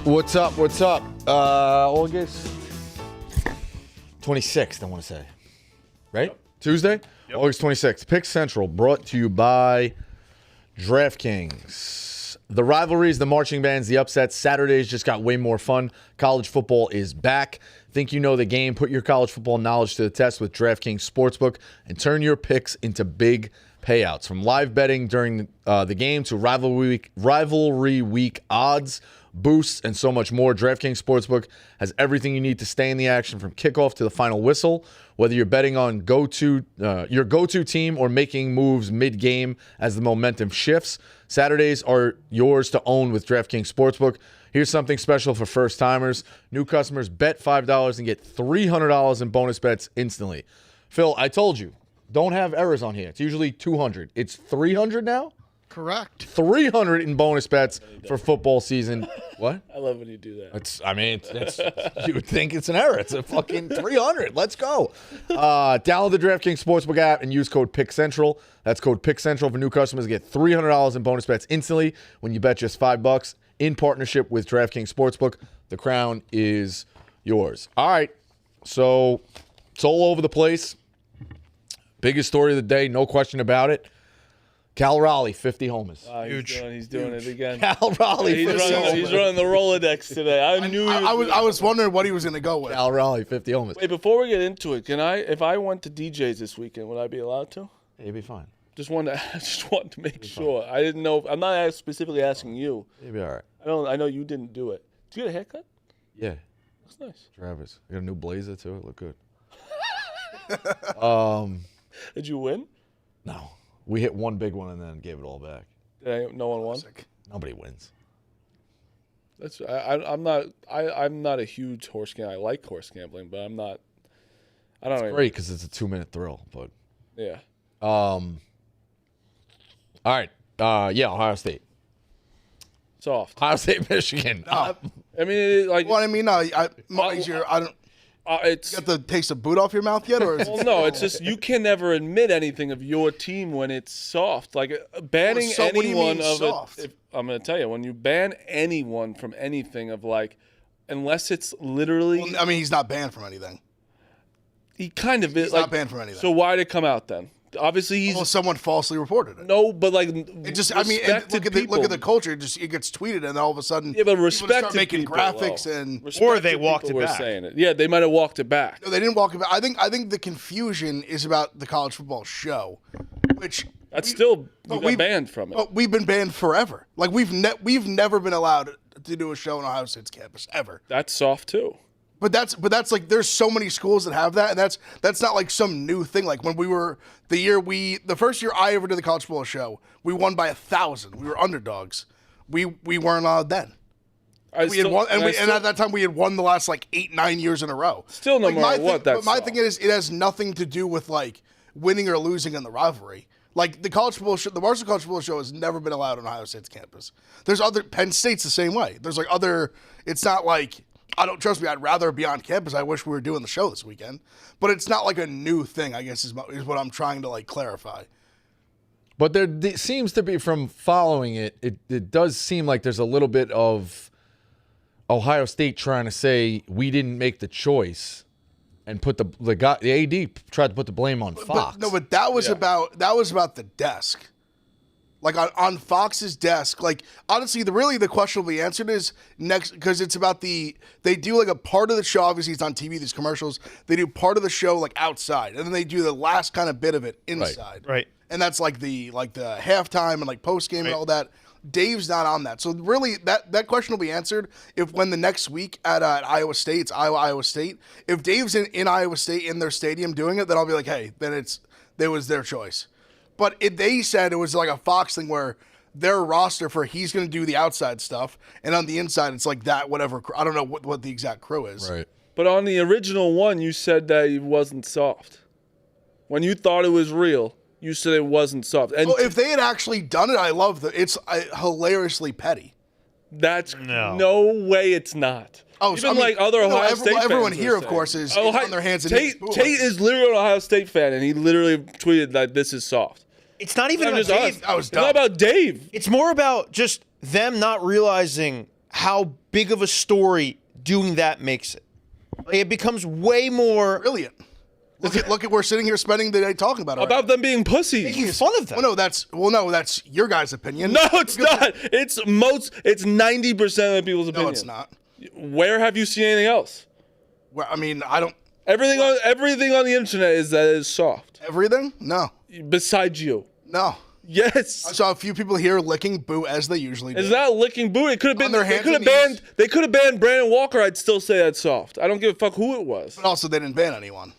What's up? What's up? August 26th, I want to say. Right? Yep. Tuesday? Yep. August 26th. Pick Central brought to you by DraftKings. The rivalries, the marching bands, the upsets. Saturdays just got way more fun. College football is back. Think you know the game? Put your college football knowledge to the test with DraftKings Sportsbook and turn your picks into big payouts. From live betting during the game to rivalry week odds, boosts, and so much more. DraftKings Sportsbook has everything you need to stay in the action from kickoff to the final whistle. Whether you're betting on your go-to team or making moves mid-game as the momentum shifts, Saturdays are yours to own with DraftKings Sportsbook. Here's something special for first-timers. New customers bet $5 and get $300 in bonus bets instantly. Phil, I told you, don't have errors on here. It's usually 200. It's 300 now? Correct. 300 in bonus bets for football season. What? I love when you do that. It's you would think it's an error. It's a fucking 300. Let's go. Download the DraftKings Sportsbook app and use code PickCentral. That's code PickCentral for new customers to get $300 in bonus bets instantly when you bet just $5 in partnership with DraftKings Sportsbook. The crown is yours. All right. So it's all over the place. Biggest story of the day, no question about it. Cal Raleigh, 50 homers. Wow, he's doing it again. Cal Raleigh, 50 homers. He's running the Rolodex today. I was wondering what he was going to go with. Cal Raleigh, 50 homers. Wait, before we get into it, if I went to DJ's this weekend, would I be allowed to? Yeah, you'd be fine. Just wanted to make sure. Fine. I didn't know. I'm not specifically asking you. You'll be all right. I know you didn't do it. Did you get a haircut? Yeah. That's nice. Travis. I got a new blazer, too. It looked good. Did you win? No. We hit one big one and then gave it all back. No one won? Nobody wins. I'm not a huge horse gambler. I like horse gambling, but I'm not. I don't know. It's great because it's a 2-minute thrill, but yeah. All right. Ohio State. Soft. Ohio State, Michigan. I mean, like, Well, I mean, I don't. it's You got the taste of boot off your mouth yet, or is well, no. It's just you can never admit anything of your team when it's soft. Like banning Well, so what do you anyone mean of soft? it. I'm going to tell you, when you ban anyone from anything of like, unless it's literally, Well, I mean, he's not banned from anything. he kind of is. He's like, not banned from anything. So why did it come out then? Obviously, he's Well, someone falsely reported it. no, but like It just, I mean, respected look at the people. culture. It gets tweeted, and then all of a sudden, Yeah, but people respected start making people, graphics though. and. Respected they walked people it were back. saying it. Yeah, they might have walked it back. No, they didn't walk about. I think the confusion is about the college football show, which That's still but we got banned from it. But we've been banned forever. Like we've never been allowed to do a show on Ohio State's campus ever. That's soft too. But that's like there's so many schools that have that, and that's not like some new thing. Like when we were the first year I ever did the college football show, we won by 1,000. We were underdogs. We weren't allowed then. We had won, and at that time we had won the last like 8-9 years in a row. Still no like, matter what, that's But my soft. thing is, it has nothing to do with like winning or losing in the rivalry. Like the college football show, the Barstool College Football Show has never been allowed on Ohio State's campus. There's other Penn State's the same way. There's like other. It's not like I don't trust me. I'd rather be on campus. I wish we were doing the show this weekend, but it's not like a new thing. I guess is what I'm trying to like clarify. But there seems to be, from following it, it does seem like there's a little bit of Ohio State trying to say we didn't make the choice and put the AD tried to put the blame on Fox. But that was about the desk. Like on Fox's desk, like honestly, the question will be answered is next because it's about they do like a part of the show. Obviously, it's on TV. These commercials, they do part of the show like outside, and then they do the last kind of bit of it inside. Right. And that's like the halftime and like post game and all that. Dave's not on that, so really that question will be answered if when the next week at Iowa State, it's Iowa State. If Dave's in Iowa State in their stadium doing it, then I'll be like, hey, then it was their choice. But they said it was like a Fox thing where their roster for he's going to do the outside stuff, and on the inside it's like that whatever. I don't know what the exact crew is. Right. But on the original one, you said that it wasn't soft. When you thought it was real, you said it wasn't soft. And Well, if they had actually done it, I love it's hilariously petty. that's No. no way it's not. Oh, Even so, I mean, like other Ohio State fans everyone are here, of saying. course, is Ohio- on their hands and Tate, knees. Tate is literally an Ohio State fan, and he literally tweeted that this is soft. It's not even Not about just Dave. us. I was It's not dumb. about Dave. It's more about just them not realizing how big of a story doing that makes it. Like, it becomes way more Brilliant. Look at we're sitting here spending the day talking about it. About them being pussies. making fun of them. Well, no, that's your guys' opinion. No, it's not. It's 90% of the people's opinion. No, it's not. Where have you seen anything else? Well, I mean, I don't. Everything on the internet is that it is soft. Everything? No, Besides you. no. Yes. I saw a few people here licking boo as they usually do. It's not licking boot. It could have been. On their They hands could have and knees. banned. They could have banned Brandon Walker. I'd still say that's soft. I don't give a fuck who it was. But also, they didn't ban anyone.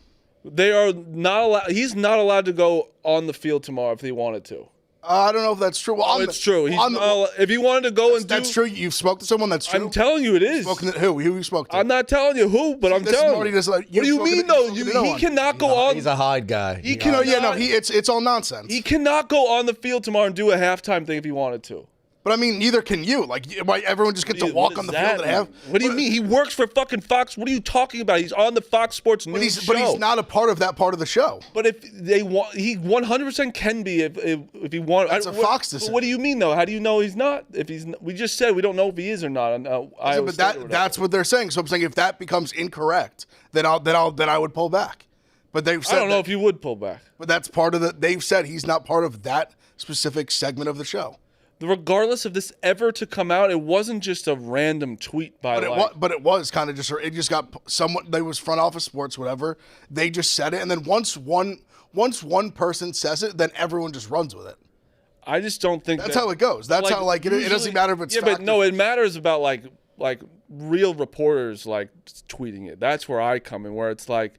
They are not allowed. He's not allowed to go on the field tomorrow if he wanted to. I don't know if that's true. Well, It's true. He's not allowed- if he wanted to go and do, that's true. You've spoke to someone that's true. I'm telling you, it is. Spoken to, who you spoke to? I'm not telling you who, but I'm This is telling Marty you. doesn't- What do you you've mean, spoken- though? you've spoken to no He one. cannot go on. He's a Hyde guy. He You know, cannot- it's all nonsense. He cannot go on the field tomorrow and do a halftime thing if he wanted to. But I mean, neither can you. Like, why everyone just gets to What walk does on the that field and have. mean? What do you mean? He works for fucking Fox. What are you talking about? He's on the Fox Sports News show. But he's not a part of that part of the show. But if they want, he 100% can be if he wants. That's a Fox decision. What do you mean though? How do you know he's not? If he's, we just said we don't know if he is or not. On, Iowa But State or whatever. that's what they're saying. So I'm saying if that becomes incorrect, then I would pull back. But they've said I don't know that- if you would pull back. But that's part of the. They've said he's not part of that specific segment of the show. Regardless of this ever to come out, it wasn't just a random tweet by But it was kind of just. It just got someone. They was front office sports, whatever. They just said it, and then once one person says it, then everyone just runs with it. I just don't think That's that, how it goes. That's how it doesn't usually- matter if it's yeah, fact but no, or- it matters about like real reporters like tweeting it. That's where I come in, where it's like,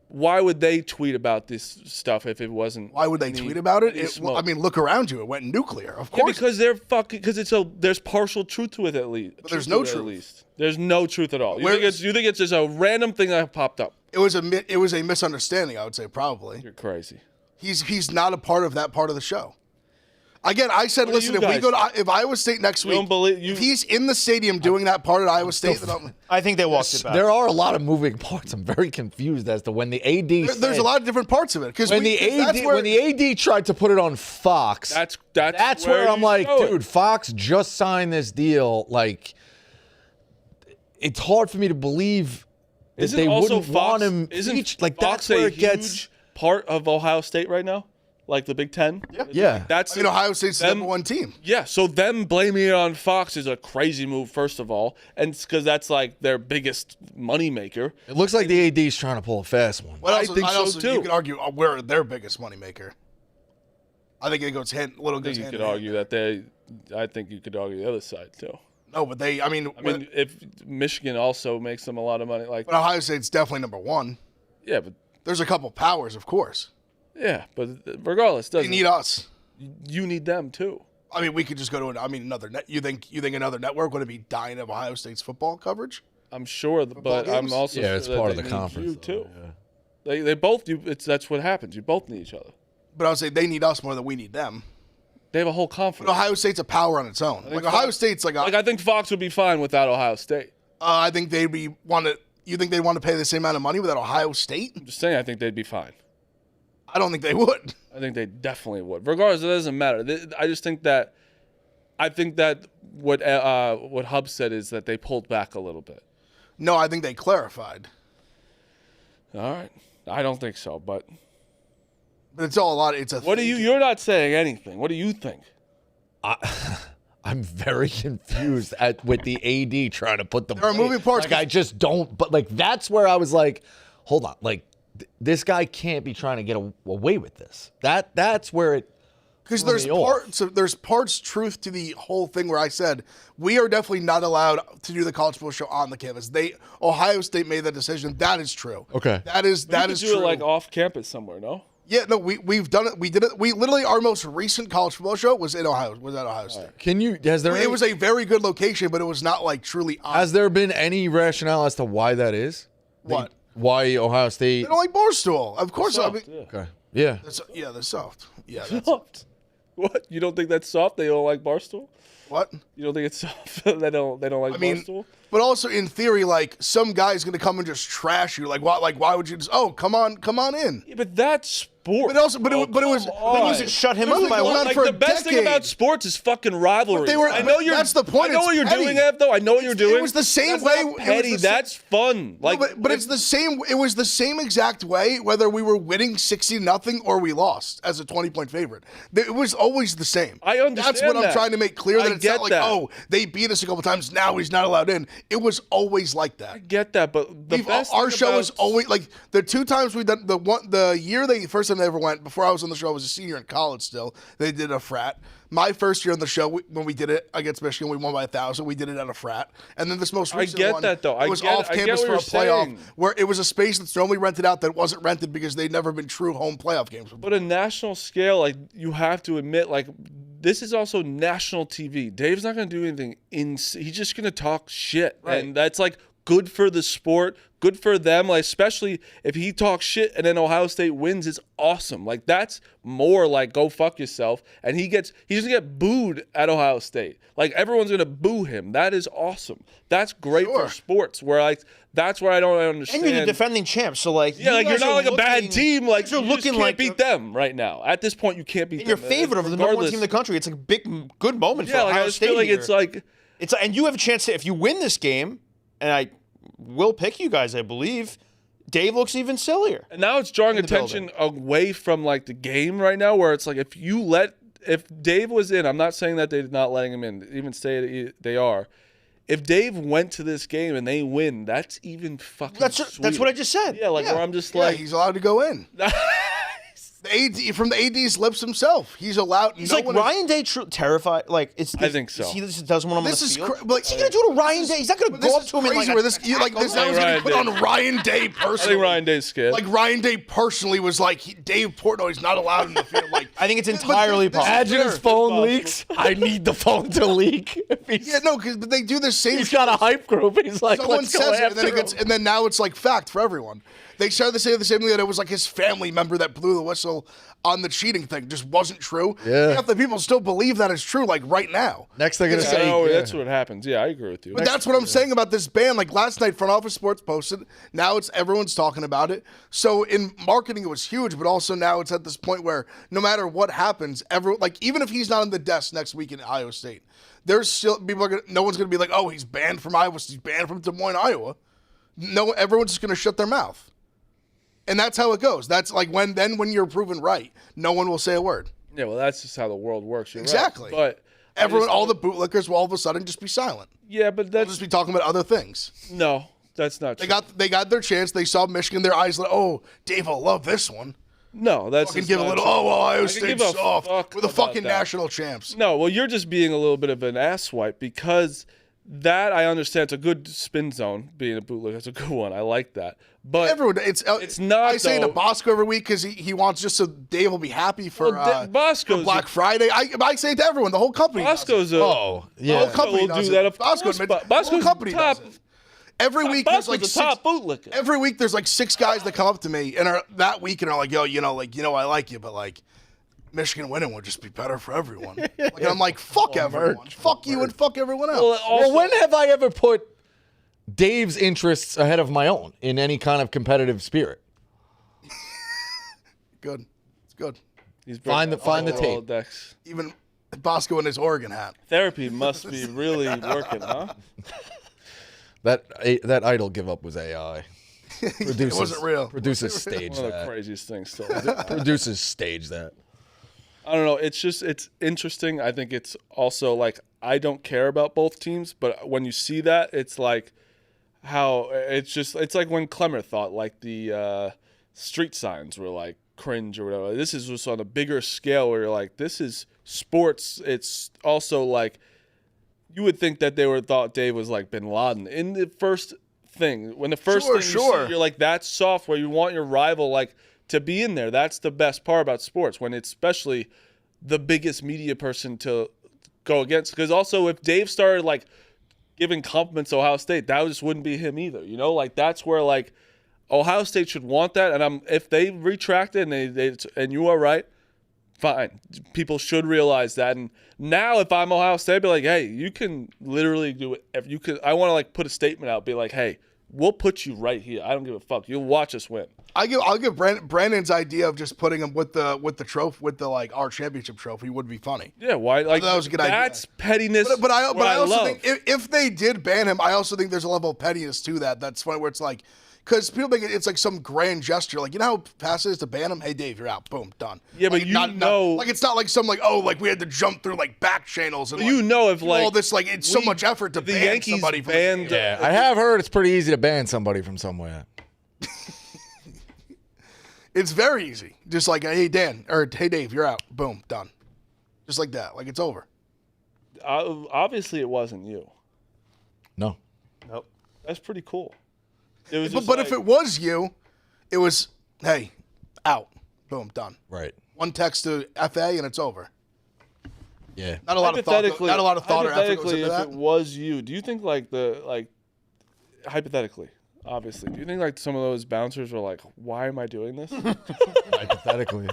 why would they tweet about this stuff if it wasn't? Why would they any- tweet about it? any smoke? I mean, look around you. It went nuclear. Of Yeah, course. because they're fucking. Because there's partial truth to it at least. But there's no At truth. least there's no truth at all. You Where- think it's just a random thing that popped up? It was a misunderstanding. I would say probably. You're crazy. He's not a part of that part of the show. Again, I said, listen, you if we guys go to if Iowa State next week, if he's in the stadium doing that part at Iowa State, then I think they walked it back. There are a lot of moving parts. I'm very confused as to when the AD. there's a lot of different parts of it because when the AD tried to put it on Fox. That's where I'm like, show it. dude, Fox just signed this deal. Like, it's hard for me to believe that Isn't they also wouldn't Fox, want him. Isn't Like, Fox that's where a it gets. huge part of Ohio State right now? Like the Big Ten? Yeah. That's Ohio State's the number one team. Yeah, so them blaming it on Fox is a crazy move, first of all, and it's because that's like their biggest moneymaker. It looks like the AD's trying to pull a fast one. But I also, think so, also, too. You could argue we're their biggest moneymaker. I think it goes hand. I think you could argue that I think you could argue the other side too. No, but I mean, If Michigan also makes them a lot of money, like but Ohio State's definitely number one. yeah, but There's a couple powers, of course. regardless, They doesn't need us. you need them too? I mean, we could just go to another net. You think another network would be dying of Ohio State's football coverage? I'm sure, but games? I'm also Yeah, it's sure part that of the they need conference, you though, too. yeah. They both do. That's what happens. You both need each other. But I would say they need us more than we need them. They have a whole But conference. Ohio State's a power on its own. Like Ohio Fox- State's like I think Fox would be fine without Ohio State. I think they'd be want to. You think they'd want to pay the same amount of money without Ohio State? I'm just saying, I think they'd be fine. I don't think they would. I think they definitely would. Regardless, it doesn't matter. I just think that. I think that what Hub said is that they pulled back a little bit. No, I think they clarified. All right, I don't think so. But But it's all a lot. It's a. what do you? You're not saying anything. What do you think? I'm very confused with the AD trying to put the. There are moving parts. Like, I just don't. But like, that's where I was like, hold on. Like, this guy can't be trying to get away with this. That's where it. Because there's parts truth to the whole thing where I said we are definitely not allowed to do the college football show on the campus. Ohio State made that decision. That is true. Okay. That is You could true. do it like off campus somewhere. No. Yeah, no, we've done it. We did it. We literally our most recent college football show was at Ohio State. Can you? It was a very good location, but it was not like truly. Has there been any rationale as to why that is? What? Why Ohio State? They don't like Barstool. Of course. Soft, Okay. Yeah. They're soft. Yeah. That's, Soft. What? You don't think that's soft? They don't like Barstool? what? You don't think it's soft? they don't like Barstool? But also in theory, like some guy's gonna come and just trash you. Like what? Like why would you just? Oh, come on in. Yeah, but that's sport. But also, but it was. come on. Music shut him Really up by going one. on Like for the a best thing decade. about sports is fucking rivalry. I know you're. that's the point. I know It's what you're petty. doing, Ev, though. I know what you're doing. It was the same That's way. Not petty. That's fun. Like, but it's the same. It was the same exact way whether we were winning 60-0 or we lost as a 20-point favorite. It was always the same. I understand That's what I'm that. trying to make clear. That I it's get not like that. oh they beat us a couple times now he's not allowed in. It was always like that. I get that, but the best Our thing show about is always like the two times we done the year first time they ever went before I was on the show I was a senior in college still. They did a frat. My first year on the show when we did it against Michigan, we won by 1,000. We did it at a frat, and then this most recent get one, that, though. it was I off get campus what for a you're playoff saying. where it was a space that's normally rented out that wasn't rented because they'd never been true home playoff games. But a national scale, like you have to admit, like this is also national TV. Dave's not going to do anything. He's just going to talk shit, and that's like good for the sport, good for them. Like especially if he talks shit and then Ohio State wins, it's awesome. Like that's more like go fuck yourself. And he's gonna get booed at Ohio State. Like everyone's gonna boo him. That is awesome. That's great for sports. Where like that's where I don't understand. And you're the defending champ, so like Yeah, like you're guys not are like a bad looking- team. Like you're you looking just can't like beat them right now. At this point, you can't beat in your them. favorite of the number one Regardless. team in the country. It's like a big, good moment Yeah, for like Ohio I just State feel like here. it's like and you have a chance to, if you win this game, and I will pick you guys, I believe. Dave looks even sillier. And now it's drawing in the attention away from like the game right now, where it's like if Dave was in, I'm not saying that they're not letting him in, even say they are. If Dave went to this game and they win, that's even fucking. That's what I just said. Yeah, like where I'm just Yeah, like he's allowed to go in. The AD from the AD's lips himself. He's allowed. He's like Ryan Day terrified. Like I think so. He just doesn't want him This on is the field. what's he gonna do to Ryan Day? He's not gonna go up to him and crazy. Where this this I was think gonna be put Ryan on Ryan Day I personally. think Ryan Day's scared. Like Ryan Day personally was like Dave Portnoy's not allowed in the field. Like I think it's entirely possible. Imagine his phone leaks. I need the phone to leak. yeah, no, because they do the same. He's got a hype group. He's like, Someone let's go says it, and after then him. and then now it's like fact for everyone. They started to say the same thing that it was like his family member that blew the whistle. reversal on the cheating thing just wasn't true. Yeah. Half the people still believe that it's true, like right now. Next they're going to Yeah, say, no, yeah. that's what happens. Yeah, I agree with you. But that's what I'm saying about this ban. Like last night, Front Office Sports posted. Now everyone's talking about it. So in marketing, it was huge. But also now it's at this point where no matter what happens, even if he's not on the desk next week in Iowa State, there's still no one's gonna be like, oh, he's banned from Iowa. He's banned from Des Moines, Iowa. No, everyone's just gonna shut their mouth. And that's how it goes. That's like when you're proven right, no one will say a word. Yeah, well, that's just how the world works. You're Exactly. Right. But all the bootlickers will all of a sudden just be silent. yeah, but They'll that's just be talking about other things. no, that's not true. They got their chance. They saw Michigan. Their eyes like, oh, Dave will love this one. No, that's Fucking just give a not little. true. Oh, well, Iowa I can State's give a soft. fuck We're the about fucking that. national champs. No, well, you're just being a little bit of an asswipe because that I understand. It's a good spin zone. Being a bootleg, that's a good one. I like that. But Everyone, it's not. I say it to though. Bosco every week because he wants just so Dave will be happy for, Bosco's for Black Friday. I say it to everyone. The whole company. does it. Bosco's a. Oh, The yeah. whole company will does do it. that. Of Bosco course, admits- Bosco's the whole company top. does it. Every week there's Bosco's like the six, top bootlicker. every week there's like 6 guys that come up to me and are that week and are like, yo, I like you, but like Michigan winning would just be better for everyone. Like, and I'm like, fuck everyone. Fuck you and fuck everyone else. Well, also, Well, when have I ever put Dave's interests ahead of my own in any kind of competitive spirit? Good. It's good. he's Find the tape. Rolodex. Even Bosco in his Oregon hat. Therapy must be really working, huh? That idol give up was AI. Producers, It wasn't real. Producers stage One of the that. craziest things still. Producers stage that. I don't know. It's interesting. I think it's also like I don't care about both teams, but when you see that, it's like how it's like when Clemmer thought like the street signs were like cringe or whatever. This is just on a bigger scale where you're like, this is sports. It's also like you would think that they were thought Dave was like Bin Laden in the first thing. When the first Sure, thing you sure. see, you're like, that's soft. Where you want your rival like to be in there. That's the best part about sports when it's especially the biggest media person to go against. Because also if Dave started like giving compliments to Ohio State, that just wouldn't be him either. You know, like that's where like Ohio State should want that. And if they retract it and you are right, fine. People should realize that. And now if I'm Ohio State, I'd be like, hey, you can literally do it. If you could, I want to like put a statement out, be like, hey, we'll put you right here. I don't give a fuck. You'll watch us win. I'll give Brandon's idea of just putting him with the trophy, with the like our championship trophy would be funny. Yeah, why? Like that was a good idea. That's pettiness. But I also love. think if they did ban him, I also think there's a level of pettiness to that. That's funny where it's like, because people think it's like some grand gesture. Like, you know how fast it is to ban him? Hey, Dave, you're out. Boom, done. Yeah, but like, you not, know, like it's not like some like, oh, like we had to jump through like back channels and you like, know if do like all this like it's so much effort to the ban Yankees somebody from banned. the game. Yeah, I have heard it's pretty easy to ban somebody from somewhere. It's very easy. Just like, hey, Dan, or hey, Dave, you're out. Boom, done. Just like that. Like it's over. Obviously, it wasn't you. No. Nope. That's pretty cool. It was. But if it was you, it was, hey, out. Boom, done. Right. One text to FA and it's over. Yeah. Not a lot of thought. Not a lot of thought or effort goes hypothetically, into if that. it was you, do you think like hypothetically, obviously, do you think like some of those bouncers were like, why am I doing this? Hypothetically.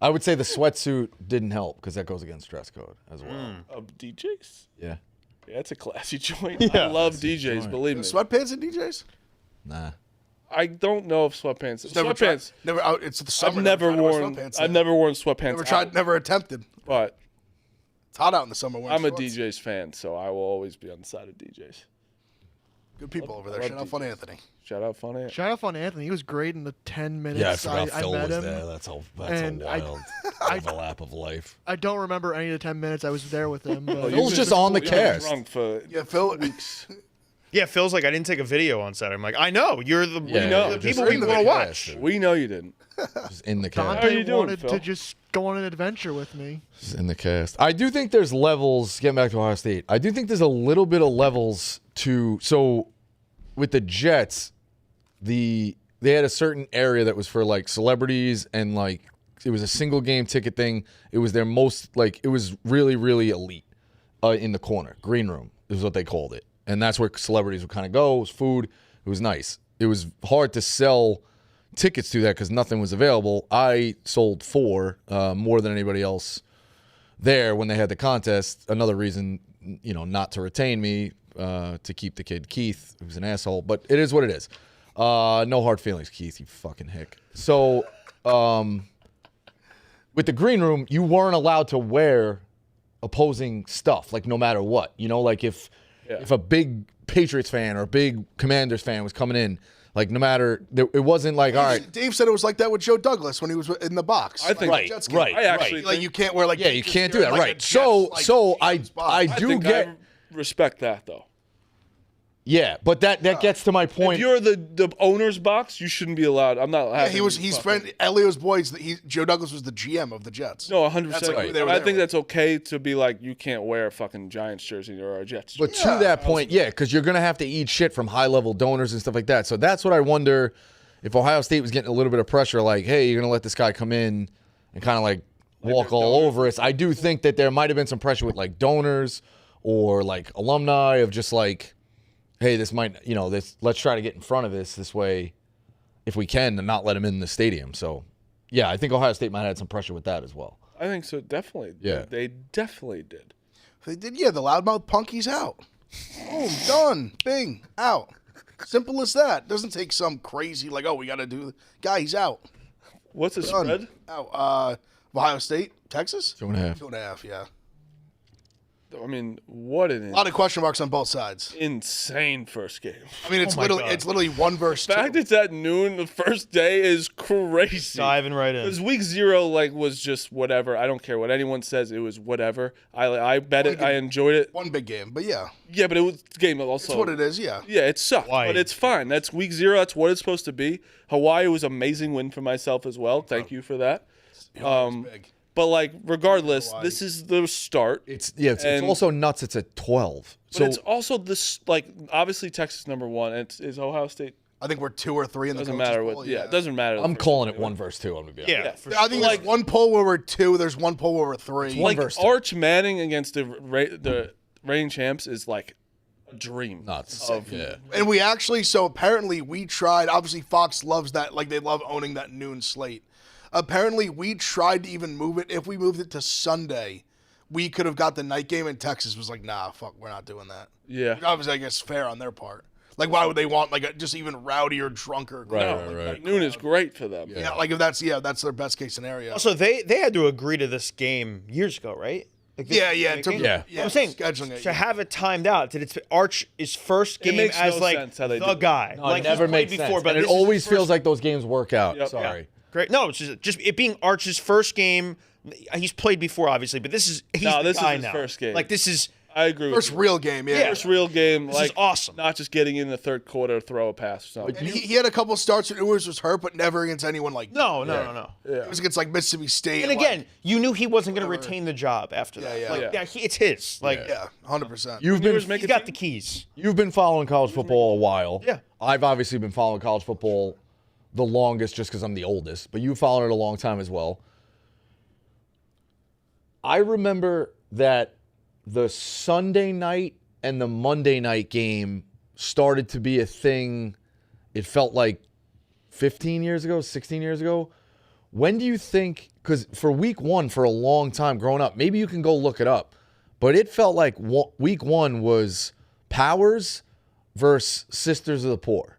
I would say the sweatsuit didn't help because that goes against dress code as well. Of DJs? Yeah. Yeah, it's a classy joint. I love DJs, believe me. Sweatpants and DJs? Nah. I don't know if sweatpants. Never tried. Sweatpants. Never out. It's the summer. I've never tried to wear worn. sweatpants I've yet. never worn sweatpants. Never tried. out, Never attempted. But It's hot out in the summer. I'm a shorts. DJ's fan, so I will always be on the side of DJs. Good people over there. love Shout out DJs. Fun Anthony. Shout out Funny. Shout out on Anthony. He was great in the 10 minutes Yeah, I forgot I Phil met was him. there. That's a And wild overlap of life. I don't remember any of the 10 minutes I was there with him. But Phil's just on the cast. Drunk for Yeah, Phil. Yeah, Phil's like, I didn't take a video on Saturday. I'm like, I know. You're the, Yeah, know, the just people in we the want to cast. watch. we know you didn't. Just in the cast. How are Dante you doing, wanted Phil? to just go on an adventure with me. Just in the cast. I do think there's levels, getting back to Ohio State, I do think there's a little bit of levels to, so with the Jets, they had a certain area that was for like celebrities and like it was a single game ticket thing. It was their most like it was really, really elite in the corner. Green room is what they called it. And that's where celebrities would kind of go. It was food. It was nice. It was hard to sell tickets to that because nothing was available. I sold 4, more than anybody else there when they had the contest. Another reason, not to retain me, to keep the kid Keith, who's an asshole. But it is what it is. No hard feelings, Keith, you fucking hick. So, with the green room, you weren't allowed to wear opposing stuff, like no matter what. Like if a big Patriots fan or a big Commanders fan was coming in, like no matter, it wasn't like, all right. Dave said it was like that with Joe Douglas when he was in the box. I think Right. I actually Like you can't wear like Yeah, you can't do that, like right? a So Jets, like, I box. do think get. I respect that though. Yeah, but that gets to my If point. you're the owner's box, you shouldn't be allowed. I'm not. Yeah, he's friend Elio's boys. Joe Douglas was the GM of the Jets. No, 100%. That's like who they were I there think with. that's okay to be like, you can't wear a fucking Giants jersey or a Jets jersey. But to that point, yeah, because you're going to have to eat shit from high-level donors and stuff like that. So that's what I wonder if Ohio State was getting a little bit of pressure, like, hey, you're going to let this guy come in and kind of like walk all over us. I do think that there might have been some pressure with like donors or like alumni of just like, hey, this might, let's try to get in front of this way if we can and not let him in the stadium. So, yeah, I think Ohio State might have had some pressure with that as well. I think so, definitely. Yeah. They definitely did. They did. Yeah, the loudmouth punk. He's out. Boom, done. Bing, out. Simple as that. Doesn't take some crazy like, oh, we got to do. Guy, he's out. What's the Done. spread? Out. Ohio State, Texas. 2.5. 2.5. Yeah. I mean, what an A lot of question marks on both sides. insane first game. I mean, it's my literally God. it's literally 1 versus The 2. fact it's at noon the first day is crazy. Diving right Because in. week 0 was just whatever. I don't care what anyone says. It was whatever. I bet it. I enjoyed it. One big game, but yeah, Yeah, but it was the game also. it's what it is. Yeah. Yeah, it sucked, Hawaii. but it's fine. That's week 0. That's what it's supposed to be. Hawaii was an amazing win for myself as well. Thank you for that. It's big. But like, regardless, Hawaii. this is the start. It's And- also nuts. It's at 12. But it's also this, like, obviously Texas number 1. Is Ohio State. I think we're 2 or 3 in the Doesn't coaches matter poll, what. Yeah, it doesn't matter. I'm calling it 1 versus 2. I'm gonna be honest. Yeah, for I think there's one poll where we're 2. There's one poll where we're 3. one Like versus two. Arch Manning against the reigning champs is like a dream. Nuts. Yeah. And we actually, so apparently we tried, obviously Fox loves that, like they love owning that noon slate. Apparently we tried to even move it. If we moved it to Sunday, we could have got the night game, and Texas was like, nah, fuck, we're not doing that. Yeah. Which obviously, I guess, fair on their part. Like, why would they want, like, a just even rowdier, drunker crowd? Right. Noon is great for them. Yeah, like if that's their best case scenario. Also, they had to agree to this game years ago, right? Like this Yeah, in terms of- Yeah. I'm saying scheduling it. to have it timed out. Did it Arch's first game makes as no like sense how they the do it. guy? No, like it never he's played makes before, sense. but And it this is his always feels first- like those games work out. Yep. Sorry. great. No, it's just it being Arch's first game. He's played before, obviously, but he's No, the this is guy his now. first game. Like this is I agree First with you. real game, yeah. First real game. This like is awesome. Not just getting in the third quarter, throw a pass or something. And he had a couple starts when Ewers was hurt, but never against anyone like no. It was against like Mississippi State. And again, you knew he wasn't going to retain the job after that. Yeah. Like, Yeah. it's his. Like yeah, 100%. You've been Ewers make he's a got team? the keys. You've been following college football a while. Yeah. I've obviously been following college football the longest just because I'm the oldest, but you've followed it a long time as well. I remember that the Sunday night and the Monday night game started to be a thing, it felt like 15 years ago, 16 years ago. When do you think, because for week 1 for a long time growing up, maybe you can go look it up, but it felt like week 1 was Powers versus Sisters of the Poor.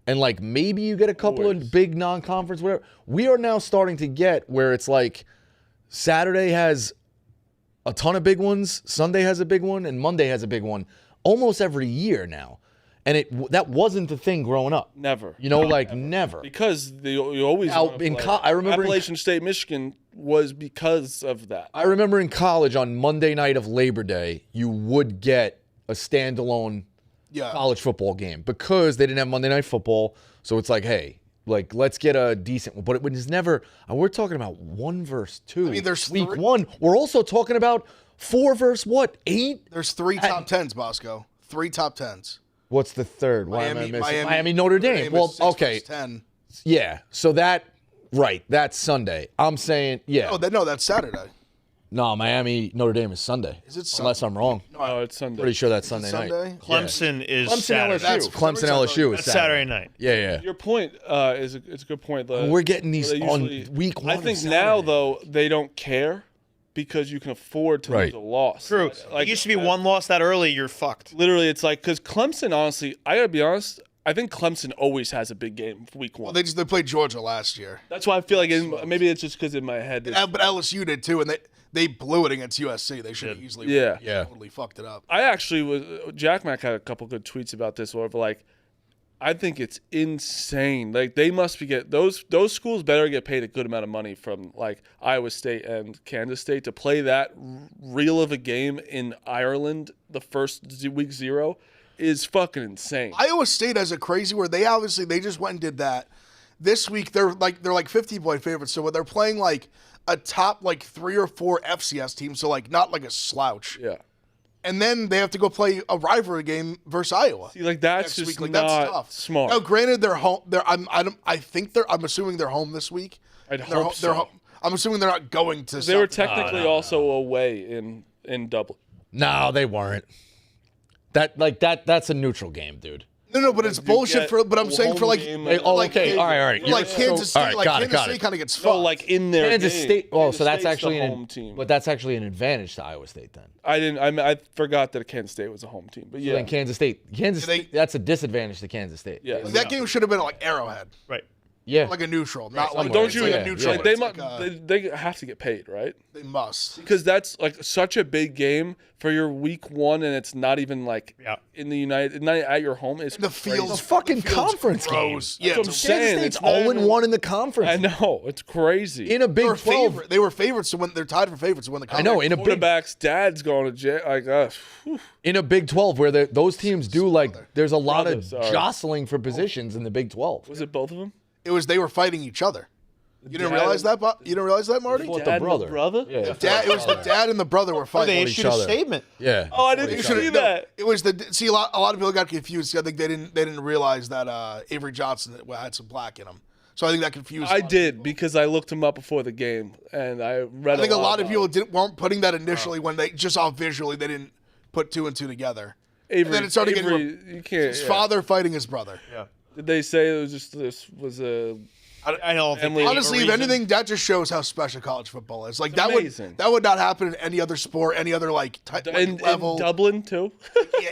And like maybe you get a couple of big non-conference, whatever. We are now starting to get where it's like Saturday has a ton of big ones, Sunday has a big one, and Monday has a big one almost every year now. And that wasn't the thing growing up. Never. Never. Because you always Now, wanna in play. I remember Appalachian State, Michigan was because of that. I remember in college on Monday night of Labor Day, you would get a standalone college football game because they didn't have Monday Night Football. So it's like, hey, like let's get a decent one. But it was never. We're talking about 1 versus 2. I mean, there's week three- 1. We're also talking about 4 versus what? 8? There's 3 top 10s, Bosco. 3 top 10s. What's the third? Why am I missing? Miami, Notre Notre Dame. Dame Well, is 6 okay, versus 10. yeah. So that's Sunday. I'm saying, yeah. Oh, no, that's Saturday. No, Miami Notre Dame is Sunday. Is it Unless I'm wrong. Oh, it's Sunday. Pretty sure that's Is it Sunday night. Sunday? Clemson is Clemson Saturday. LSU. Clemson LSU is That's Saturday night. Yeah. Your point is it's a good point. We're getting these They on usually- week 1. I think now though they don't care because you can afford to Right. lose a loss. True. It used to be one loss that early, you're fucked. Literally, it's like because Clemson. Honestly, I gotta be honest. I think Clemson always has a big game week 1. Well, they played Georgia last year. That's why I feel like maybe it's just because in my head. But LSU did too, and they blew it against USC. They should have easily totally fucked it up. I actually was. Jack Mack had a couple good tweets about this. Where like, I think it's insane. Like they must be those schools better get paid a good amount of money from like Iowa State and Kansas State to play that real of a game in Ireland the first week 0 is fucking insane. Iowa State has a crazy where they just went and did that. This week they're like 50-point favorites. So when they're playing like a top like 3 or 4 FCS team, so like not like a slouch. Yeah. And then they have to go play a rivalry game versus Iowa. See, like that's next just week. Like, not that's tough. smart. Now, granted, they're home. I'm assuming they're home this week. I'd They're hope ho- so. they're ho- I'm assuming they're not going to. They were South- technically also away in Dublin. No, they weren't. That's a neutral game, dude. No, but it's bullshit. But I'm saying for like. Home game, Hey, oh, like, okay. All right. Like Kansas State, all right, like got it, Kansas got State it. kind of gets No, fucked. like in their Kansas game. State. Oh, Kansas so that's State's actually the an home team. But that's actually an advantage to Iowa State then. I forgot that Kansas State was a home team, but So yeah. then Kansas State. That's a disadvantage to Kansas State. Yeah. That game should have been like Arrowhead, Right. Yeah. like a neutral, not like Don't it's you? like yeah, a neutral. Like they it's must. like They have to get paid, right? they must. Because that's like such a big game for your week 1, and it's not even like in the not at your home. It's The crazy. field, It's a fucking conference game. Yeah, That's what I'm it's a- saying. Kansas State's It's not 0-1 in the conference. I know it's crazy. In a they Big were 12. They were favorites to win. They're tied for favorites to win the I conference. know. In a big Quarterback's dad's going to jail. Like, in a Big 12 where those teams do like there's a lot of Brothers, sorry. jostling for positions in the Big 12. was it both of them? They were fighting each other. You didn't dad realize and- that? You didn't realize that, Marty? What, Dad the and the brother? brother? Yeah. It was the dad and the brother were Oh, fighting. they each issued a other. statement. Yeah. Oh, I didn't You see should've- that. It was a lot of people got confused. I think they didn't realize that Avery Johnson had some black in him. So I think that confused. I did because I looked him up before the game and I read. I think a lot of about people weren't putting that initially when they just saw visually. They didn't put 2 and 2 together. Avery, and then it started getting Avery, you can't. His father fighting his brother. Yeah. Did they say it was just this was a? I don't think Family- they Honestly, gave if a reason. anything, that just shows how special college football is. Like It's that amazing. would not happen in any other sport, any other In level Dublin too.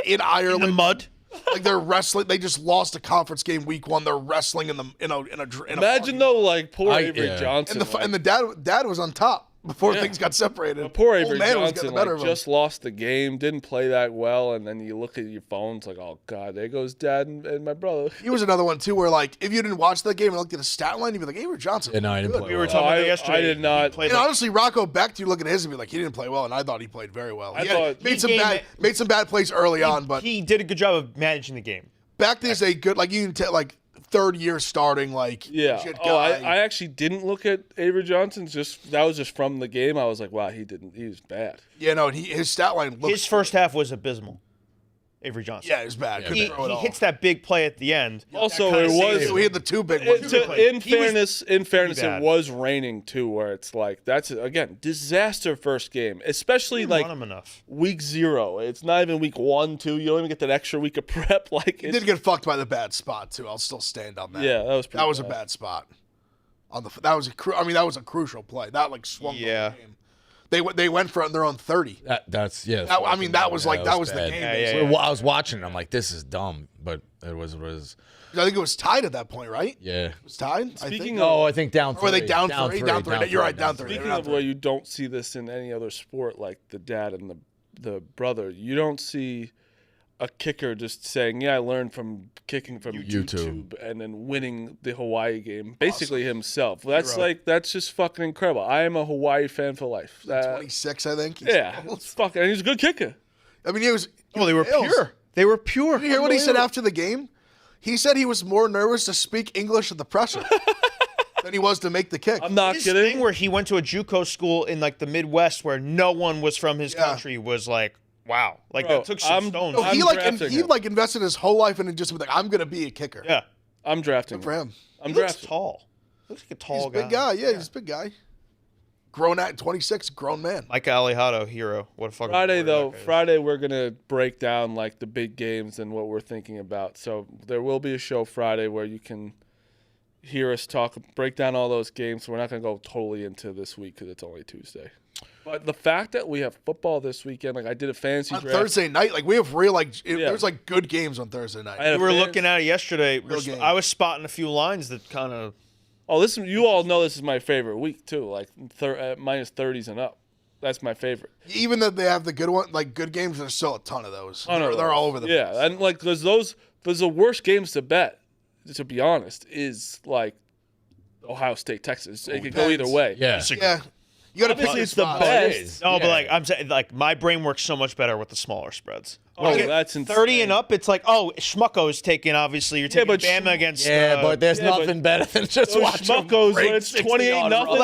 in Ireland. in the mud. Like they're wrestling. They just lost a conference game week 1. They're wrestling in a Imagine though, like poor Avery yeah. Johnson. and the dad was on top before things got separated. Poor Old Avery man was Johnson getting the better like, of him. just lost the game, didn't play that well, and then you look at your phone, it's like, oh god, there goes dad and my brother. He was another one too, where like if you didn't watch that game and looked at the stat line, you'd be like, Avery Johnson. Yeah, no, I didn't good. play We were well. talking about I- that yesterday. I did not- He played And like- honestly, Rocco Beck, you look at his and be like, he didn't play well, and I thought he played very well. I He thought- made some He made some bad plays early on, but he did a good job of managing the game. Beck is a good like you can tell like 3rd year starting like Yeah. legit Oh, guy. I actually didn't look at Avery Johnson. That was just from the game. I was like, wow, he was bad. Yeah, no, and his stat line looks His first half was abysmal. Avery Johnson. yeah, it was bad. Couldn't He throw it all. hits that big play at the end. Also, kinda it saved was. him. We had the 2 big ones. In He was fairness, bad. it was raining too, where it's like that's again disaster first game, especially Didn't like run him enough. week 0. It's not even week 1, 2. You don't even get that extra week of prep. Like He it's, did get fucked by the bad spot too. I'll still stand on that. yeah, that was pretty that was a bad. bad spot. That was a crucial play. That like swung Yeah. the game. They went for it on their own 30. That's yeah. That was the bad. game. Yeah, basically. yeah. Well, I was watching it. I'm like, this is dumb, but it was. I think it was tied at that point, right? Yeah. It was tied. I Speaking think. of- No, I think down Or three. were they down three? Down three. You're right, down three. Speaking of where you don't see this in any other sport, like the dad and the brother, you don't see a kicker just saying, "Yeah, I learned from kicking from YouTube and then winning the Hawaii game, basically himself." That's just fucking incredible. I am a Hawaii fan for life. 26, I think. Yeah, it's fucking, and he's a good kicker. I mean, he was. Oh, they were Hills. pure. They were pure. Did you hear what he said after the game? He said he was more nervous to speak English at the presser than he was to make the kick. I'm not His kidding. thing where he went to a JUCO school in like the Midwest where no one was from his country was like, wow, like Bro, that took some stones. No, he drafting him. invested his whole life in it, just like, I'm gonna be a kicker. Yeah, I'm drafting For him. I'm he looks drafting. tall. Looks like a He's tall a big guy. Yeah, he's a big guy. Grown at 26, grown man. Micah Alejado, hero. What a fucking Friday, though, quarterback that is. Friday we're going to break down, like, the big games and what we're thinking about. So there will be a show Friday where you can hear us break down all those games. We're not going to go totally into this week because it's only Tuesday. But the fact that we have football this weekend, like I did a fantasy On draft. Thursday night, like we have real Yeah. there's like good games on Thursday night. I had a We were fan- looking at it yesterday. game. I was spotting a few lines that kind of. Oh, listen, you all know this is my favorite week too. Like minus 30s and up. That's my favorite. Even though they have the good one, like good games, there's still a ton of those. Oh, no, They're all over the place. Yeah, and like because those the worst games to bet. To be honest, is like Ohio State, Texas. It could go either depends. way. Yeah. Yeah. You got to pick Obviously, your it's the spots. best. No, but Yeah. like I'm saying, like my brain works so much better with the smaller spreads. Oh, Like, that's 30 and insane. up. It's like, oh, Schmucko's taking. Obviously, you're taking but Bama against. Yeah, but there's yeah, but nothing better than just Those watching schmuckos break when it's 60 28 on nothing. roll.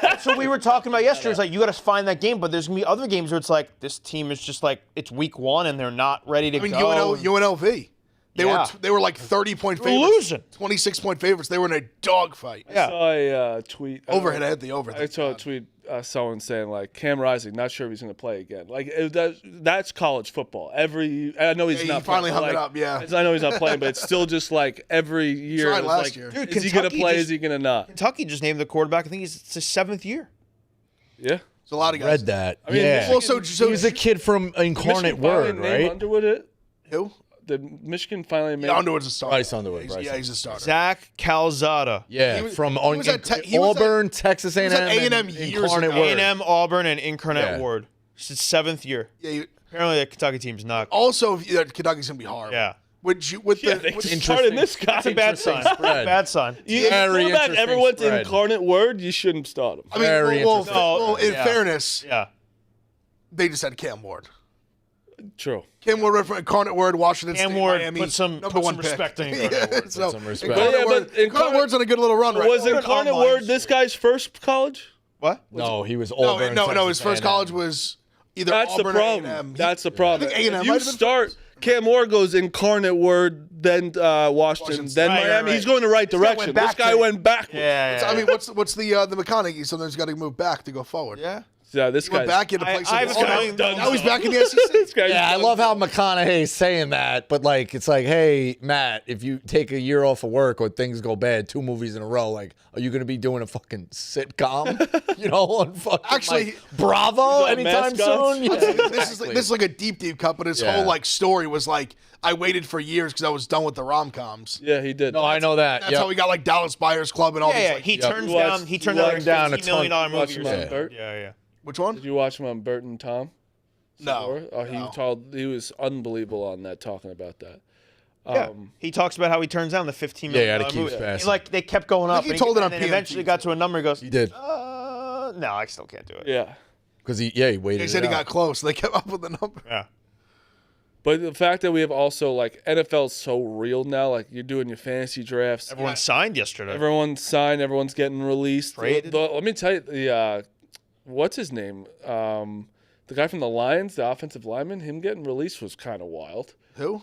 That's what we were talking about yesterday. It's like you got to find that game, but there's gonna be other games where it's like this team is just like it's week one and they're not ready to I mean, go. UNLV. Yeah. They were like 30-point They're favorites. losing. 26-point favorites. They were in a dogfight. Yeah. I saw a tweet. Overhead, I hit the over. I saw a tweet. Someone saying like Cam Rising, not sure if he's going to play again. Like that's college football. I know he's Yeah, not. he finally playing, hung it like, up, yeah. I know he's not playing, but it's still just like every year. Tried it's last like, year. Dude, is he going to Kentucky play? just- Is he going to not? Kentucky just named the quarterback. I think it's his 7th year. Yeah. There's a lot of guys. Read that. I mean, yeah. Michigan- Well, so He was a kid from Incarnate Michigan Word, finally named right? Underwood it. Who? Did Michigan finally made? Yeah, Underwood's a starter. Bryce Underwood, He's, Bryce yeah, he's a starter. Zach Calzada. Yeah, He was- from he was at he was at- Auburn, Texas A&M, was at A&M and years Incarnate ago. Word. A&M, Auburn, and Incarnate Yeah. Ward. It's his 7th year. Yeah, Apparently, the Kentucky team's not. also, Kentucky's going to be horrible. Yeah. With Yeah, the, they with, just started this guy. That's a bad sign. spread. Bad sign. You Very quarterback ever interesting went to spread. Incarnate Word, you shouldn't start him. I mean, Very well, interesting. well, in Yeah. fairness, Yeah. they just had Cam Ward. True. Cam Ward went from Incarnate Word, Washington Cam State, Ward, Miami. put some number one pick. respect in Incarnate Word. So, some respect. Incarnate Yeah, Word, but Incarnate- Incarnate Word's on a good little run right Was now. Incarnate online Word this guy's first college? What? No, he was No, Auburn. no, Texas his first A&M. college was either That's Auburn the or problem. A&M. That's the problem. I think A&M If might you have been start, Cam Moore goes Incarnate Word, then Washington, then Right, Miami. right. He's going the right guy direction. went This back guy to- went backwards. Yeah. I mean, what's the mechanic? He sometimes got to move back to go forward. Yeah. Yeah, this He went guy's back, he had to play I have a some feeling- Now he's back in the SEC. this guy's Yeah, I done. love how McConaughey's saying that, but like it's like, hey, Matt, if you take a year off of work or things go bad, 2 movies in a row, like, are you going to be doing a fucking sitcom? You know, on fucking Actually, like, Bravo on anytime Mascots. soon? Yeah, This is like a deep cut, but his Yeah. whole like story was like I waited for years because I was done with the rom coms. Yeah, he did. No, I know that. That's Yep. how we got like Dallas Buyers Club and all these. Yeah, Like, he Yep. turns You watched- down. He turned you down watched down a $15 million ton. movie. Watch or him on something. Bert. Yeah. which one? Did you watch him on Bert and Tom? No. Oh, he was unbelievable on that, talking about that. Yeah. He talks about how he turns down the $15 Yeah, million you gotta keep movie. passing. He's like they kept going up. he and told it on and then PNT, eventually got to a number. He goes, He did. no, I still can't do it. Yeah. Because he waited He said it he out. got close. They kept up with the number. Yeah. But the fact that we have also, like, NFL's so real now, like, you're doing your fantasy drafts. Everyone signed yesterday. Everyone's signed. Everyone's getting released. Traded. Let me tell you, what's his name? The guy from the Lions, the offensive lineman, him getting released was kind of wild. Who?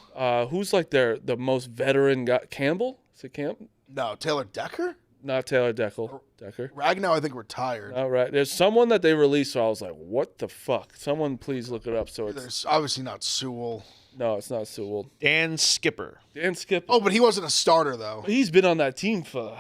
Who's, like, the most veteran guy? Campbell? Is it Campbell? No, Taylor Decker. Not Taylor Decker. Ragnow, I think retired. All right. There's someone that they released, so I was like, what the fuck? Someone please look it up. So it's There's obviously not Sewell. no, it's not Sewell. Dan Skipper. Dan Skip. Oh, but he wasn't a starter though. He's been on that team for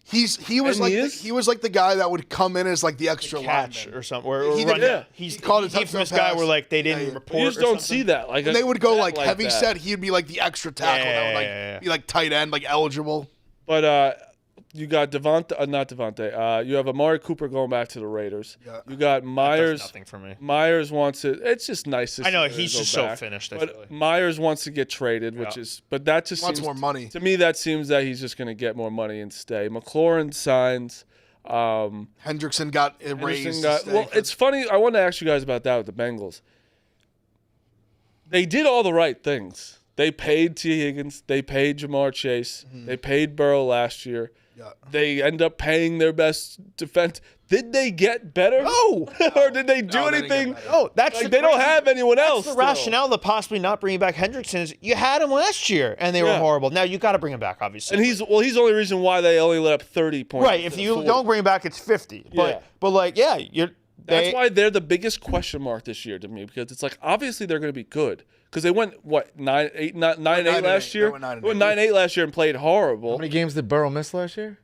He was And like he is? he was like the guy that would come in as like the extra Catch lineman. or something. Or He run did- down. yeah. He's He called a he's touchdown this guy pass. where like they didn't Yeah, yeah. report. you just or don't something. see that. Like And they would go like heavy that. set. He'd be like the extra tackle that would like Yeah. be like tight end, like eligible. But you got not Devontae. You have Amari Cooper going back to the Raiders. Yeah. You got Does Myers. nothing for me. Myers wants it. It's just nice to I know, see he's him just go so back. finished, I But feel like. Myers wants to get traded, which Yeah. is. But that just Wants seems more money. to me. That seems that he's just going to get more money and stay. McLaurin signs. Hendrickson got raised. Henderson to got- stay well, for- it's funny. I want to ask you guys about that with the Bengals. They did all the right things. They paid T. Higgins. They paid Jamar Chase. Mm-hmm. They paid Burrow last year. Yeah. They end up paying their best defense. Did they get better? No. Or did they do No, they didn't get anything? better. Oh, that's Like, the they don't crazy- have anyone else. That's the still. rationale that possibly not bringing back Hendrickson is you had him last year and they were Yeah. horrible. Now you got to bring him back, obviously. And he's the only reason why they only let up 30 points. right. If you 40. don't bring him back, it's 50. Yeah. But like, yeah, you're. That's why they're the biggest question mark this year to me, because it's like obviously they're going to be good because they went what 9-8 last year. They went 9-8. They went 9-8 last year and played horrible. How many games did Burrow miss last year?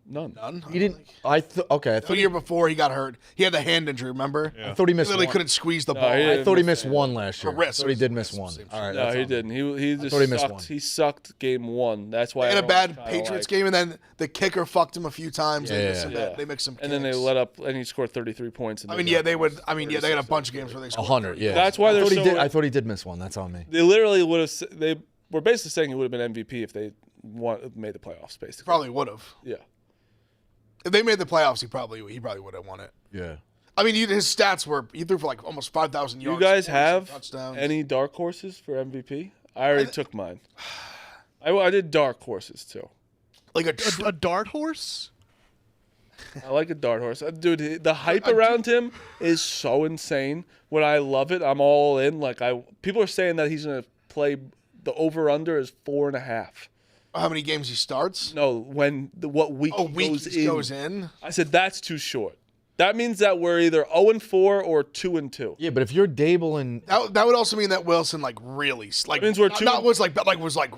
None. None. He didn't. I The thought year before he got hurt, he had the hand injury. Remember? I thought he He missed literally one. couldn't squeeze the No, ball. he I didn't thought he miss missed one last year. wrist. I thought he did miss Wrist, one. same All right, No, that's he all. didn't. He just thought he missed sucked. one. He sucked game one. That's why They had a everyone was bad kinda Patriots like- game, and then the kicker fucked him a few times. Yeah, They mixed some yeah. bad- They mixed some. And then they kicks. let up, and he scored 33 points. I mean, yeah, they would. I mean, yeah, they had a bunch of games where they scored 100. Yeah. That's why I they're thought he so- did. I thought he did miss one. That's on me. They literally would have. They were basically saying he would have been MVP if they made the playoffs. Basically, Probably would have. yeah. If they made the playoffs, he probably would have won it. Yeah. I mean, his stats were he threw for like almost 5,000 You yards. guys 40 have touchdowns. any dark horses for MVP? I already took mine. I did dark horses too. like A dart horse? I like a dart horse. Dude, the hype around him is so insane. When I love it, I'm all in. Like people are saying that he's gonna play the over under is 4.5. how many games he starts? No, what week A he week goes he in. goes in. I said that's too short. That means that we're either 0-4 or 2-2. Yeah, but if you're Dable and That would also mean that Wilson like really like means we're not, two- not was like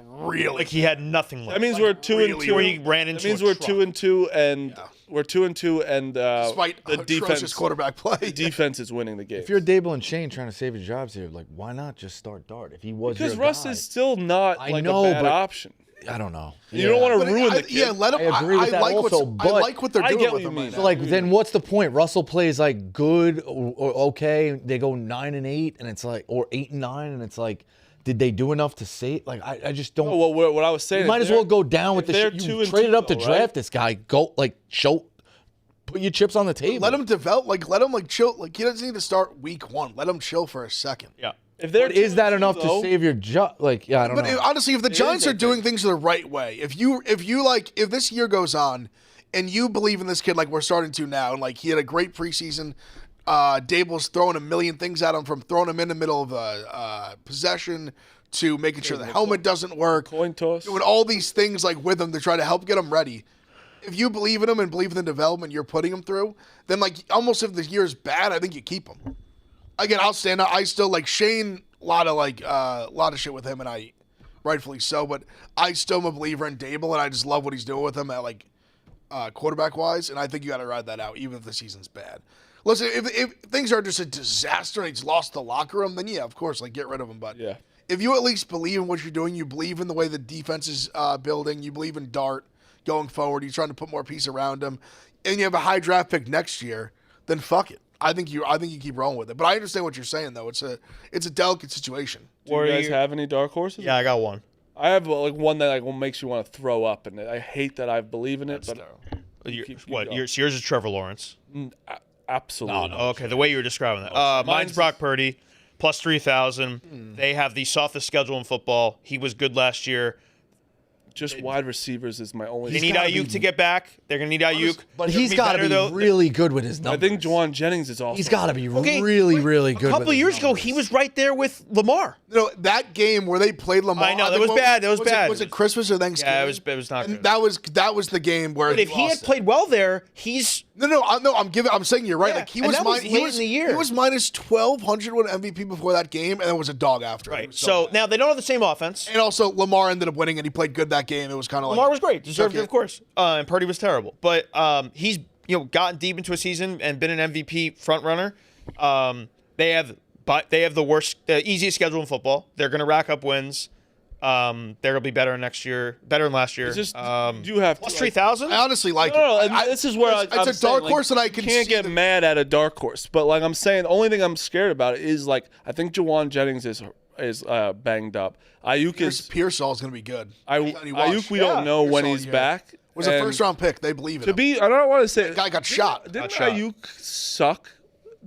really like he had nothing left. That means we're 2-2. really, where he ran That into means a we're truck. 2-2, and we're 2-2, and despite the atrocious defense. quarterback play. The defense is winning the game. if you're Dable and Shane trying to save his jobs here, like why not just start Dart if he was because your Russ guy? is still not I like know, a bad but- option. I don't know. You don't want to But ruin the kid. yeah, let him. I agree with that like also, I but like what they're I doing get with what him you right mean. now. So like then what's the point? Russell plays like good or okay. They go 9-8 and it's like or 8-9 and it's like did they do enough to save? Like I just don't. Oh, well, what I was saying, you might is as well go down with if the they're shit. You 2-2 traded up to though, draft right? this guy. Go like put your chips on the table. Let him develop. Let him chill. Like he doesn't need to start week one. Let him chill for a second. Yeah. If they're But is that 2-2 enough though, to save your job? Like yeah, I don't But know. honestly, if the Giants is, are I doing things the right way, if this year goes on, and you believe in this kid like we're starting to now, and like he had a great preseason, Dable's throwing a million things at him, from throwing him in the middle of a possession to making sure the helmet doesn't work, coin toss. doing all these things like with him to try to help get him ready. If you believe in him and believe in the development you're putting him through, then like almost if the year is bad, I think you keep him. Again, I'll stand up. I still like Shane. A lot of shit with him, and I rightfully so. But I still am a believer in Dable, and I just love what he's doing with him at like quarterback wise. And I think you got to ride that out, even if the season's bad. Listen, if things are just a disaster and he's lost the locker room, then yeah, of course, like get rid of him. But Yeah. if you at least believe in what you're doing, you believe in the way the defense is building, you believe in Dart going forward, you're trying to put more piece around him, and you have a high draft pick next year, then fuck it. I think you keep rolling with it. But I understand what you're saying though. It's a delicate situation. Do you guys have any dark horses? Yeah, I got one. I have like one that like makes you want to throw up, and I hate that I believe in it, but keep going. Yours is Trevor Lawrence. absolutely. Okay, the way you were describing that. Mine's Mine's- Brock Purdy, plus 3,000. They have the softest schedule in football. He was good last year. Just wide receivers is my only. They need Ayuk to get back. They're going to need Ayuk. But They're he's gonna got to better, be though. really good with his I numbers. think Juwan Jennings is also. He's got to be Okay, really, wait, really good. A couple with his years ago, numbers. he was right there with Lamar. You know, that game where they played Lamar. I know, that think was what- bad, that was bad. Was it Christmas or Thanksgiving? Yeah, it was not And good. that was the game where But if he had lost it. played well there, he's No, I'm saying you're right. Yeah, Like he and was, that was late in the year. He was minus 1,200 with MVP before that game, and then was a dog after. It right. was So bad. now they don't have the same offense. And also Lamar ended up winning, and he played good that game. It was kind of like Lamar was great, deserved it, Okay. of course. And Purdy was terrible, but he's gotten deep into a season and been an MVP front runner. They have the easiest schedule in football. They're going to rack up wins. They're going to be better next year, better than last year. It's just you have Plus to, 3,000. I honestly like No, it. and this is where it's I'm a saying, dark like, horse, and I you can can't see get the- mad at a dark horse. But like I'm saying, the only thing I'm scared about is like I think Juwan Jennings is banged up. Ayuk is Pearsall is going to be good. Ayuk. We don't know when Pearsall, he's yeah. back. Was a And first round pick. They believe in To him. be, I don't want to say Guy got shot. Didn't shot. Ayuk suck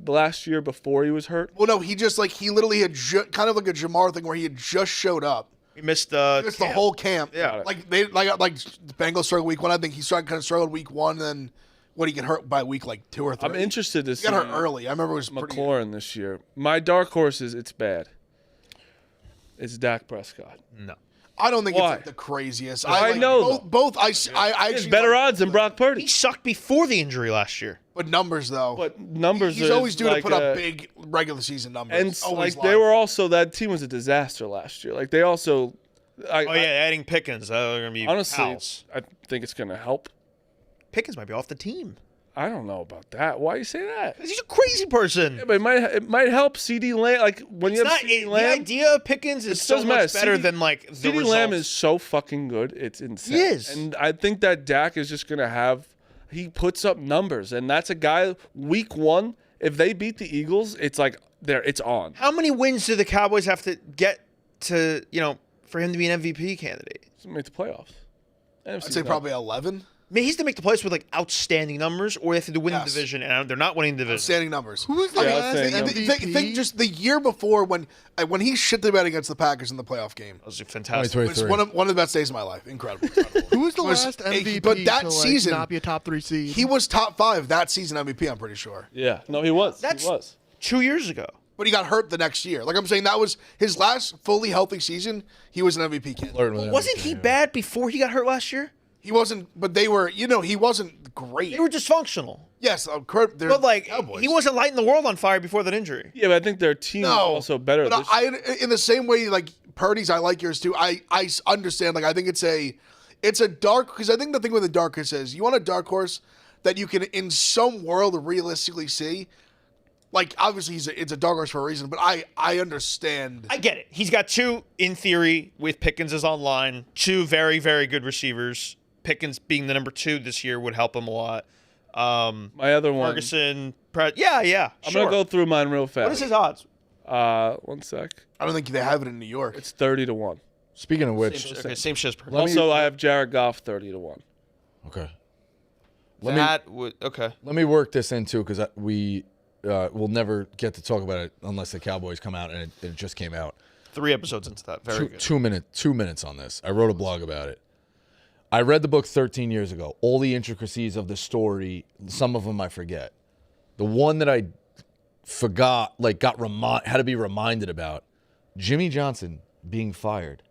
last year before he was hurt? Well, no, he just like he literally had kind of like a Jamar thing where he had just showed up, We missed It's the camp. whole camp. Yeah. Like the Bengals struggled week 1. I think he kind of struggled week 1, and then when he get hurt by week 2 or 3. I'm interested to He see got hurt early. I remember it was pretty. McLaurin this year. My dark horse is it's bad. It's Dak Prescott. No. I don't think Why? it's like the craziest. I know. both. I He has actually better like- odds than Brock He Purdy. sucked before the injury last year. But numbers though. But numbers he's is always due like to put up big regular season numbers. And Always like they were also that team was a disaster last year. Like they also. Oh yeah, adding Pickens. They're gonna be Honestly, pals. I think it's gonna help. Pickens might be off the team. I don't know about that. Why you say that? 'Cause he's a crazy person. Yeah, but it might help CD Lamb. Like when you It's have not CD the Lamb, idea of Pickens is so doesn't much matter. better CD than like the CD results. Lamb is so fucking good. It's insane. He is. And I think that Dak is just gonna have. He puts up numbers, and that's a guy. Week 1, if they beat the Eagles, it's like it's on. How many wins do the Cowboys have to get to for him to be an MVP candidate? Make the playoffs. I'd say probably 11. I mean, he has to make the playoffs with like outstanding numbers, or they have to win Yes. the division, and they're not winning the division. Standing numbers. Who was the Yeah, last I'd say MVP? Think just the year before when he shit the bed against the Packers in the playoff game. That was fantastic. 2023. It was one of the best days of my life. Incredible. Who was the was- last MVP but that to season, not be a top 3 seed? He was top 5 that season MVP. I'm pretty sure. Yeah. No, he was. That's he was. 2 years ago. But he got hurt the next year. Like I'm saying, that was his last fully healthy season. He was an MVP candidate. Wasn't he bad before he got hurt last year? He wasn't, but they were. He wasn't great. They were dysfunctional. Yes, But like, Cowboys. he wasn't lighting the world on fire before that injury. Yeah, but I think their team is also better. But This year. in the same way, like Purdy's, I like yours too. I understand. Like I think it's a dark, because I think the thing with the dark horse is you want a dark horse that you can in some world realistically see. Like obviously it's a dark horse for a reason, but I understand. I get it. He's got 2, in theory, with Pickens is online, 2 very, very good receivers. Pickens being the number 2 this year would help him a lot. My other one. Ferguson, yeah. I'm sure. gonna go through mine real fast. What is his odds? 1 sec. I don't think they have it in New York. It's 30-1. Speaking of which, Okay, same shit as per. Also, I have Jared Goff 30-1. okay, Okay. let me work this in too because we will never get to talk about it unless the Cowboys come out and it just came out. 3 episodes into that. Very good. 2 minutes on this. I wrote a blog about it. I read the book 13 years ago. All the intricacies of the story, some of them I forget. The one that I forgot, like had to be reminded about, Jimmy Johnson being fired,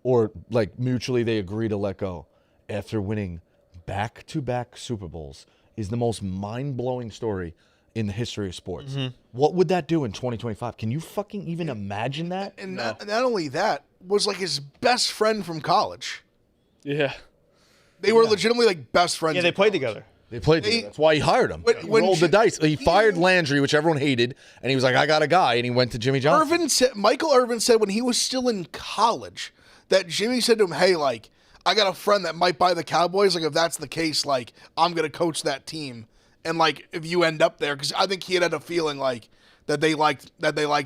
or like mutually they agree to let go after winning back-to-back Super Bowls, is the most mind-blowing story in the history of sports. Mm-hmm. What would that do in 2025? Can you fucking even imagine that? And not only that, was like his best friend from college. Yeah. They were legitimately like best friends. Yeah, they in played college. together. They played together. That's why he hired him. But He when rolled the Ji- dice. He fired Landry, which everyone hated, and he was like, I got a guy, and he went to Jimmy Johnson. Michael Irvin said when he was still in college that Jimmy said to him, hey, like, I got a friend that might buy the Cowboys. Like, if that's the case, like, I'm going to coach that team. And, like, if you end up there, because I think he had a feeling, like, that they liked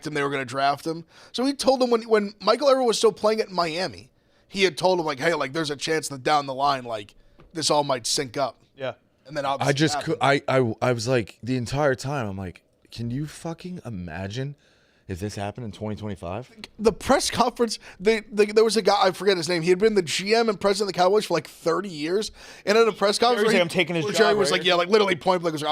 him, they were going to draft him. So he told him when Michael Irvin was still playing at Miami, he had told him, like, hey, like, there's a chance that down the line, like, this all might sync up. Yeah. And then I obviously just happened. I was like, the entire time, I'm like, can you fucking imagine if this happened in 2025? The press conference, there was a guy, I forget his name. He had been the GM and president of the Cowboys for like 30 years. And at a press conference, Jerry's like, I'm taking his where job, Jerry was right? like, yeah, like literally point blank, was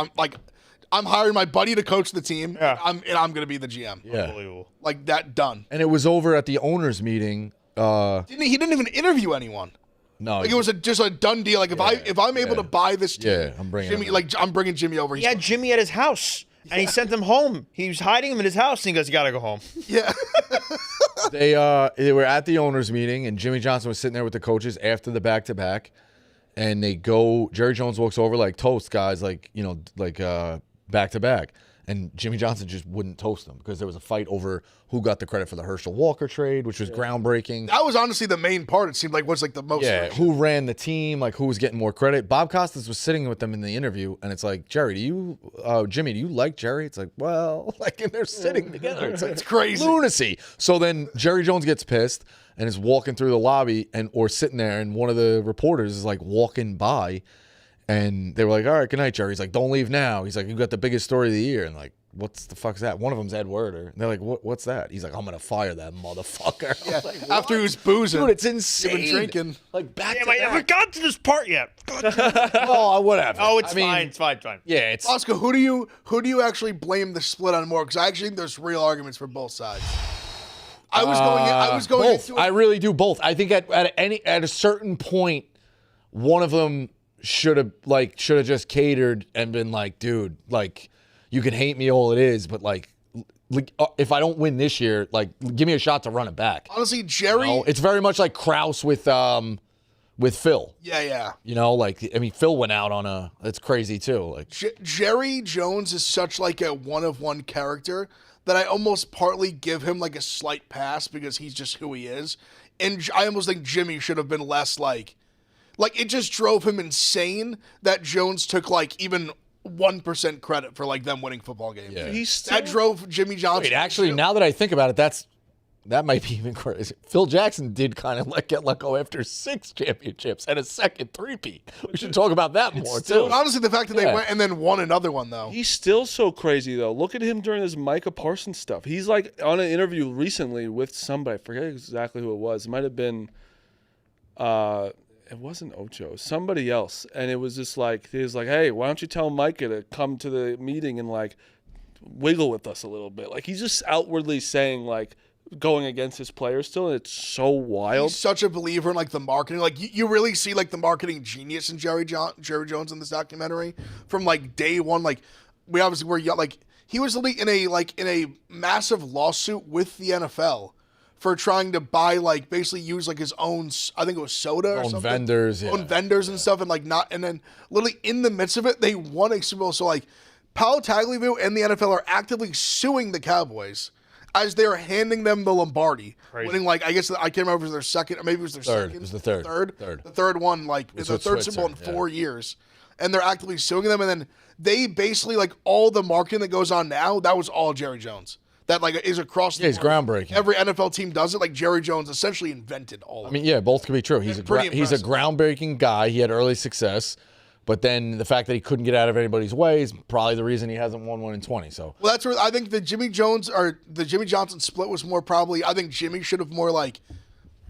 I'm hiring my buddy to coach the team. Yeah. And I'm going to be the GM. Yeah. Unbelievable. Like that done. And it was over at the owners' meeting. He didn't even interview anyone. No, Like it was just a done deal. Like if I'm able to buy this team, Yeah, I'm bringing Jimmy. him. Like I'm bringing Jimmy over. He had Jimmy at his house, and he sent him home. He was hiding him in his house, and he goes, "You gotta go home." Yeah. they were at the owners' meeting, and Jimmy Johnson was sitting there with the coaches after the back-to-back, and they go. Jerry Jones walks over like, toast, guys, like back-to-back. And Jimmy Johnson just wouldn't toast them because there was a fight over who got the credit for the Herschel Walker trade, which was groundbreaking. That was honestly the main part. It seemed like was like the most. Yeah, who ran the team, like who was getting more credit. Bob Costas was sitting with them in the interview, and it's like, Jimmy, do you like Jerry? It's like, well, like, and they're sitting together. It's like, It's crazy. lunacy. So then Jerry Jones gets pissed and is walking through the lobby or sitting there, and one of the reporters is like walking by, and they were like, all right, good night, Jerry. He's like, don't leave now. He's like, you got the biggest story of the year. And like, what's the fuck's that? One of them's Ed Werder. And they're like, what's that? He's like, I'm going to fire that motherfucker. Yeah. Like, After he was boozing. dude, it's insane. You've been drinking. Like, back Damn, to I haven't got to this part yet. well, whatever. Oh, it's I mean, fine. It's fine. Yeah, it's... Oscar, who do you actually blame the split on more? Because I actually think there's real arguments for both sides. I was going both. into it. I really do both. I think at a certain point, one of them should have just catered and been like, dude, like, you can hate me all it is, but like if I don't win this year, like, give me a shot to run it back. Honestly, Jerry, You know? It's very much like Kraus with Phil. yeah. You know, like, I mean, Phil went out on a. It's crazy too. Like, Jerry Jones is such like a one-of-one character that I almost partly give him like a slight pass because he's just who he is, and I almost think Jimmy should have been less like it just drove him insane that Jones took like even 1% credit for like them winning football games. Yeah. That drove Jimmy Johnson. wait, actually, now that I think about it, that might be even crazy. Phil Jackson did kind of get let go after 6 championships and a second three-peat. We should talk about that more, too. Honestly, the fact that they went and then won another one, though. He's still so crazy, though. Look at him during this Micah Parsons stuff. He's like on an interview recently with somebody. I forget exactly who it was. It might have been, it wasn't Ocho, somebody else. And it was just like, he was like, hey, why don't you tell Micah to come to the meeting and like wiggle with us a little bit? Like, he's just outwardly saying like, going against his players still, and it's so wild. He's such a believer in like the marketing. Like you really see like the marketing genius in Jerry Jones in this documentary from like day one. Like we obviously were like he was in a massive lawsuit with the NFL for trying to buy like basically use like his own, I think it was soda or something. Vendors, yeah. Own vendors and stuff, and like not, and then literally in the midst of it, they won a Super Bowl. So like Paolo Tagliabue and the NFL are actively suing the Cowboys as they're handing them the Lombardi. Crazy. Winning, like, I guess, I can't remember if it was their second, or maybe it was their Third. second. It was the third. The third one, like, It's the with third Super Bowl in Switzer, 4 years. And they're actively suing them. And then they basically, like, all the marketing that goes on now, that was all Jerry Jones. That, like, is across the he's board. groundbreaking. Every NFL team does it. Like, Jerry Jones essentially invented all of it. I mean, yeah, both could be true. He's pretty he's a impressive. groundbreaking guy. He had early success, but then the fact that he couldn't get out of anybody's way is probably the reason he hasn't won one in 20. So, Well, that's where I think the Jimmy Johnson split was more probably, I think Jimmy should have more, like,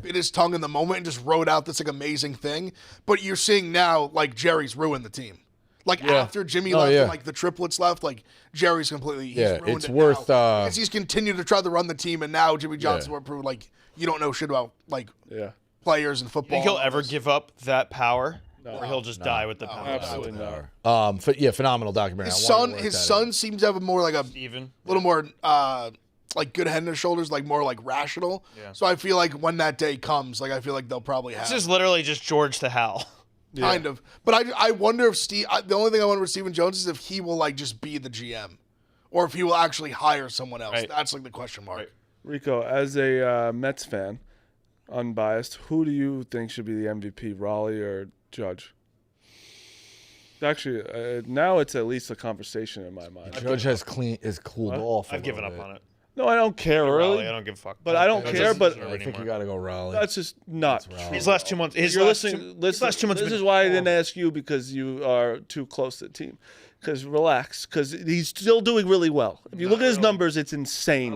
bit his tongue in the moment and just wrote out this, like, amazing thing. But you're seeing now, like, Jerry's ruined the team. Like, after Jimmy left and, like, the triplets left, like, Jerry's completely, he's ruined it's it worth. now. Because he's continued to try to run the team, and now Jimmy Johnson will prove, like, you don't know shit about, like, players and football. Think he'll ever give up that power? Or he'll just die with the power? Absolutely not. Phenomenal documentary. His son seems to have a more, like, a little more, like, good head on his shoulders, like, more, like, rational. Yeah. So I feel like when that day comes, like, I feel like they'll probably have. This is literally just George to Hal. Kind of. But I wonder if the only thing I wonder with Stephen Jones is if he will, like, just be the GM. Or if he will actually hire someone else. Right. That's, like, the question mark. Right. Rico, as a Mets fan, unbiased, who do you think should be the MVP, Raleigh or Judge? Actually, now it's at least a conversation in my mind. Judge is cooled off. I've given up on it. No, I don't care really. I don't give a fuck. But I don't care. But I think you got to go Raleigh. that's just not true. His last 2 months. You're listening. This is why I didn't ask you, because you are too close to the team. Because relax, because he's still doing really well. If you look at his numbers, it's insane.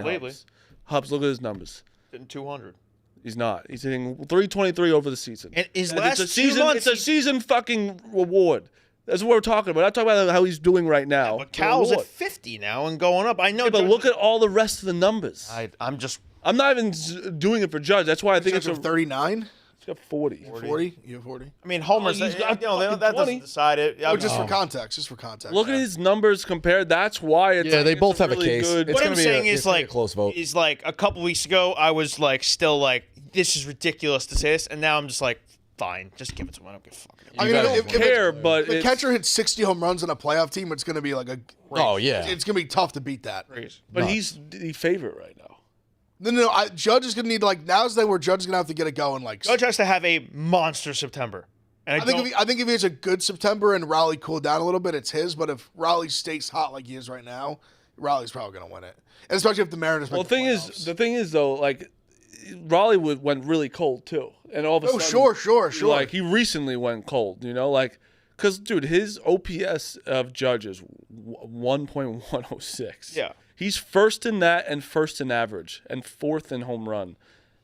Hubs, look at his numbers. Hitting 200. He's not. He's hitting 323 over the season. And his And last it's a season. 2 months, It's a season fucking reward. That's what we're talking about. I'm not talking about how he's doing right now. But Cal's at 50 now and going up. I know. Yeah, but look at all the rest of the numbers. I'm not even doing it for Judge. That's why I think It's it's a 39? He's got 40. 40? You have 40? I mean, homers. he's got that fucking 20. doesn't decide it. Oh, just for context. Just for context. Look at his numbers compared. That's why it's they both have a really case. Good. It's What gonna I'm be saying it's is gonna be a like close vote. is like a couple weeks ago I was like still like this is ridiculous to say this, and now I'm just like fine, just give it to him. I don't give a fuck. I mean, don't care, but if the catcher hits 60 home runs on a playoff team, it's going to be like a great, Oh, yeah. It's going to be tough to beat that. But he's the favorite right now. No. Judge is going to need to, like, now's the day where Judge is going to have to get it going. Like, Judge has to have a monster September. And I think if he has a good September and Raleigh cooled down a little bit, it's his. But if Raleigh stays hot like he is right now, Raleigh's probably going to win it. And especially if the Mariners make Well, the thing is though, like Raleigh went really cold too, and all of a sudden, sure. like he recently went cold. You know, like Because, dude, his OPS of Judge is 1.106. Yeah. He's first in that and first in average and fourth in home run.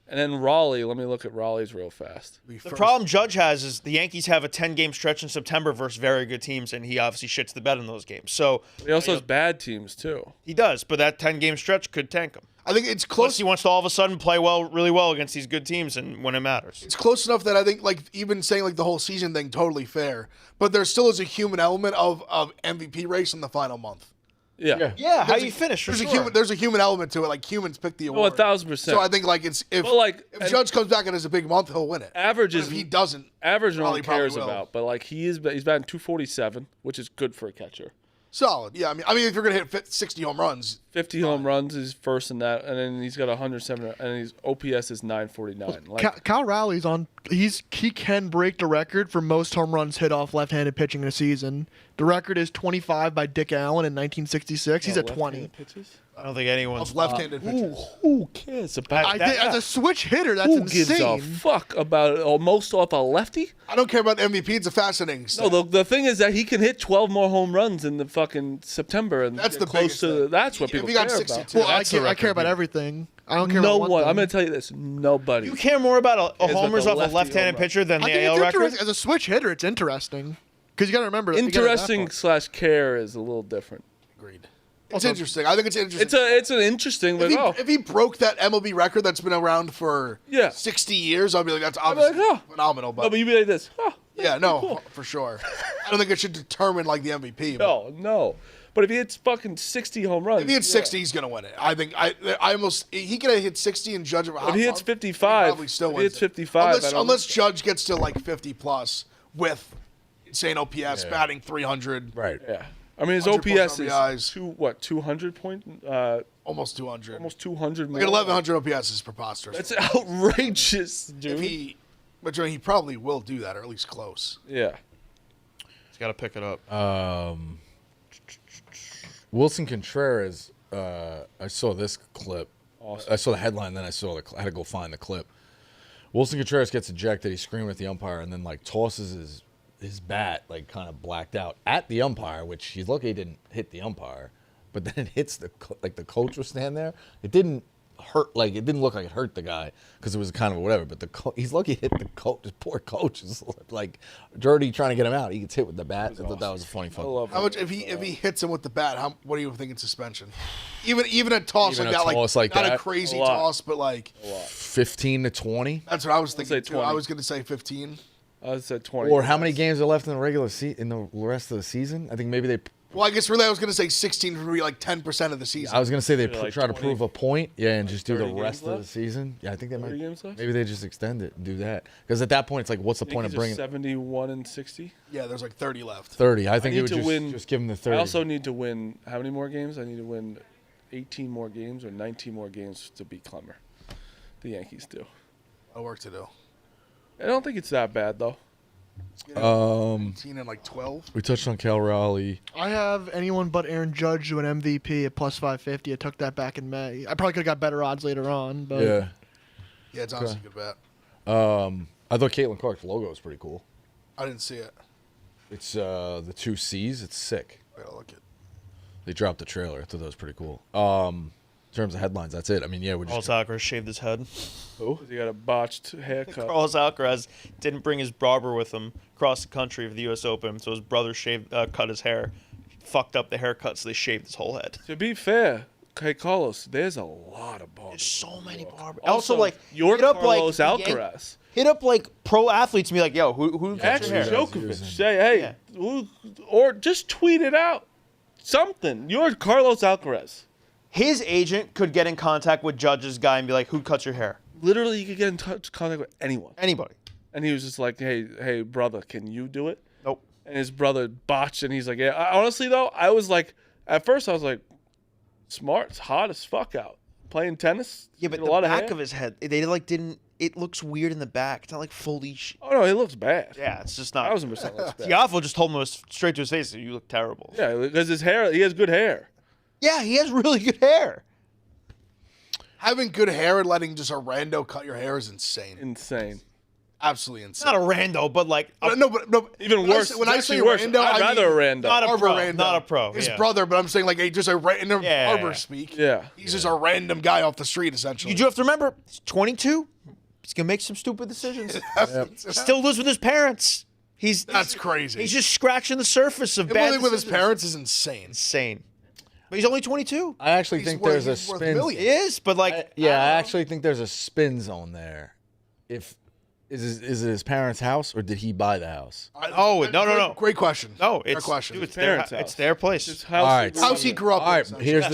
And then Raleigh, let me look at Raleigh's real fast. The problem Judge has is the Yankees have a 10-game stretch in September versus very good teams, and he obviously shits the bed in those games. So He also has bad teams, too. he does, but that 10-game stretch could tank him. I think it's Plus, close. he wants to all of a sudden play really well against these good teams, and when it matters. It's close enough that I think, like, even saying like the whole season thing, totally fair. But there still is a human element of MVP race in the final month. Yeah. Yeah, how you finish? For sure. There's a human element to it. Like, humans pick the award. 1,000%. So I think like if Judge comes back and has a big month, he'll win it. Average But is if he doesn't, average no one Raleigh probably cares will. about, but like he's batting 247, which is good for a catcher. solid. Yeah, I mean, if you're gonna hit 60 home runs, 50 home runs is first in that, and then he's got 107, and his OPS is 949. Like, Cal Rowley's on. He can break the record for most home runs hit off left-handed pitching in a season. The record is 25 by Dick Allen in 1966. He's at 20. pitches. I don't think anyone's of left-handed pitchers. Who cares about As a switch hitter, that's who gives a insane. fuck about most off a lefty? I don't care about the MVP. It's a fascinating stat. No, the thing is that he can hit 12 more home runs in the fucking September, and That's get the close biggest to. thing. That's what If people he got care 62, about. Well, that's I care about everything. I don't care No about one. thing. I'm going to tell you this. Nobody. You care more about a Cares homers about the off a lefty left-handed home run. pitcher than I the think AL it's record? interesting. As a switch hitter, it's interesting because you got to remember. you gotta get that Interesting far. / care is a little different. Agreed. It's interesting. I think it's interesting. It's an interesting, but if he broke that MLB record that's been around for Yeah. 60 years, I'd be like, that's be obviously like, oh. phenomenal. But no, but you'd be like this. Huh, yeah, no, for sure. I don't think it should determine like the MVP. But no. But if he hits fucking 60 home runs, if he hits 60, he's gonna win it. I think I almost he could have hit 60 and Judge of a hot if he hits month, 55, he probably still if he wins hits it. 55, unless Judge gets to like 50 plus with insane OPS, batting 300, Right. yeah. I mean, his 100 plus OPS is RBIs. 200 point, almost 200. almost 200 more. Like 1100 OPS is preposterous. That's outrageous, dude. But he probably will do that, or at least close. Yeah. He's got to pick it up. Wilson Contreras. I saw this clip. Awesome. I saw the headline, then I had to go find the clip. Wilson Contreras gets ejected. He's screaming at the umpire, and then like tosses his bat like kind of blacked out at the umpire, which he's lucky he didn't hit the umpire. But then it hits the coach was standing there. It didn't hurt, like it didn't look like it hurt the guy because it was kind of whatever. But he's lucky he hit the coach. This poor coach is like dirty trying to get him out. He gets hit with the bat. I thought that was a funny I fuck. love How it. much if he hits him with the bat? What do you think in suspension? Even a toss Even like a that, toss like like not a that? crazy A lot. toss, but like 15 to 20. that's what I was thinking say too. 20. I was going to say 15. I said 20. Or how many games are left in the regular in the rest of the season? I think maybe they. Well, I guess really I was going to say 16 would be like 10% of the season. I was gonna say they Like try to 20, prove a point, yeah, and just do the 30 games rest of the left? season. Yeah, I think they 30 might. games left? Maybe they just extend it and do that because at that point it's like, what's the point of bringing 71 and 60? Yeah, there's like 30 left. 30? I think need it would to just, win- just give them the 30. I also need to win how many more games? I need to win 18 more games or 19 more games to beat Clemmer. The Yankees do. No work to do. I don't think it's that bad though. 18 and like 12. we touched on Cal Raleigh. I have anyone but Aaron Judge to an MVP at plus 550. I took that back in May. I probably could have got better odds later on, but Yeah, Yeah, it's honestly a good bet. I thought Caitlin Clark's logo was pretty cool. I didn't see it. It's the 2 C's. It's sick. I gotta look it. They dropped the trailer. I thought that was pretty cool. In terms of headlines, that's it. I mean, yeah, we Carlos just Alcaraz shaved his head. He got a botched haircut. Carlos Alcaraz didn't bring his barber with him across the country for the U.S. Open, so his brother cut his hair. Fucked up the haircut, so they shaved his whole head. To be fair, hey Carlos, there's a lot of barbers. There's so many barbers. Also, like you're hit up Carlos like Alcaraz. Hit up like pro athletes and be like, yo, who cut Actually, your hair? Djokovic. Say, hey, or just tweet it out. Something. You're Carlos Alcaraz. His agent could get in contact with Judge's guy and be like, who cuts your hair? Literally, you could get in contact with anyone. Anybody. And he was just like, hey, brother, can you do it? Nope. And his brother botched, and he's like, yeah. Honestly, though, I was like, at first, I was like, smart, it's hot as fuck out. Playing tennis. Yeah, but get a the lot back hair. of his head, they like didn't. It looks weird in the back. It's not like fully. Oh no, he looks bad. Yeah, it's just not. 1,000% looks bad. Tiafo just told him straight to his face, "You look terrible." Yeah, because his hair, he has good hair. Yeah, he has really good hair. Having good hair and letting just a rando cut your hair is insane. Insane. Absolutely insane. Not a rando, but like no. Even worse. When I say worse. rando, I'd rather a rando. not a Harbor pro. rando. Not a pro. His yeah. brother, but I'm saying like just a random Harbor speak. Yeah. He's just a random guy off the street, essentially. You do have to remember, he's 22. He's gonna make some stupid decisions. Still lives with his parents. That's crazy. He's just scratching the surface of bad living with his decisions. parents is insane. Insane. But he's only 22. I actually think there's a worth spin. millions. He is, but like, I actually think there's a spin zone there. Is it his parents' house or did he buy the house? No. Great question. No, Fair it's question. dude, it's parents' their, house. it's their place. His house. All right. House he grew up All right, in. here's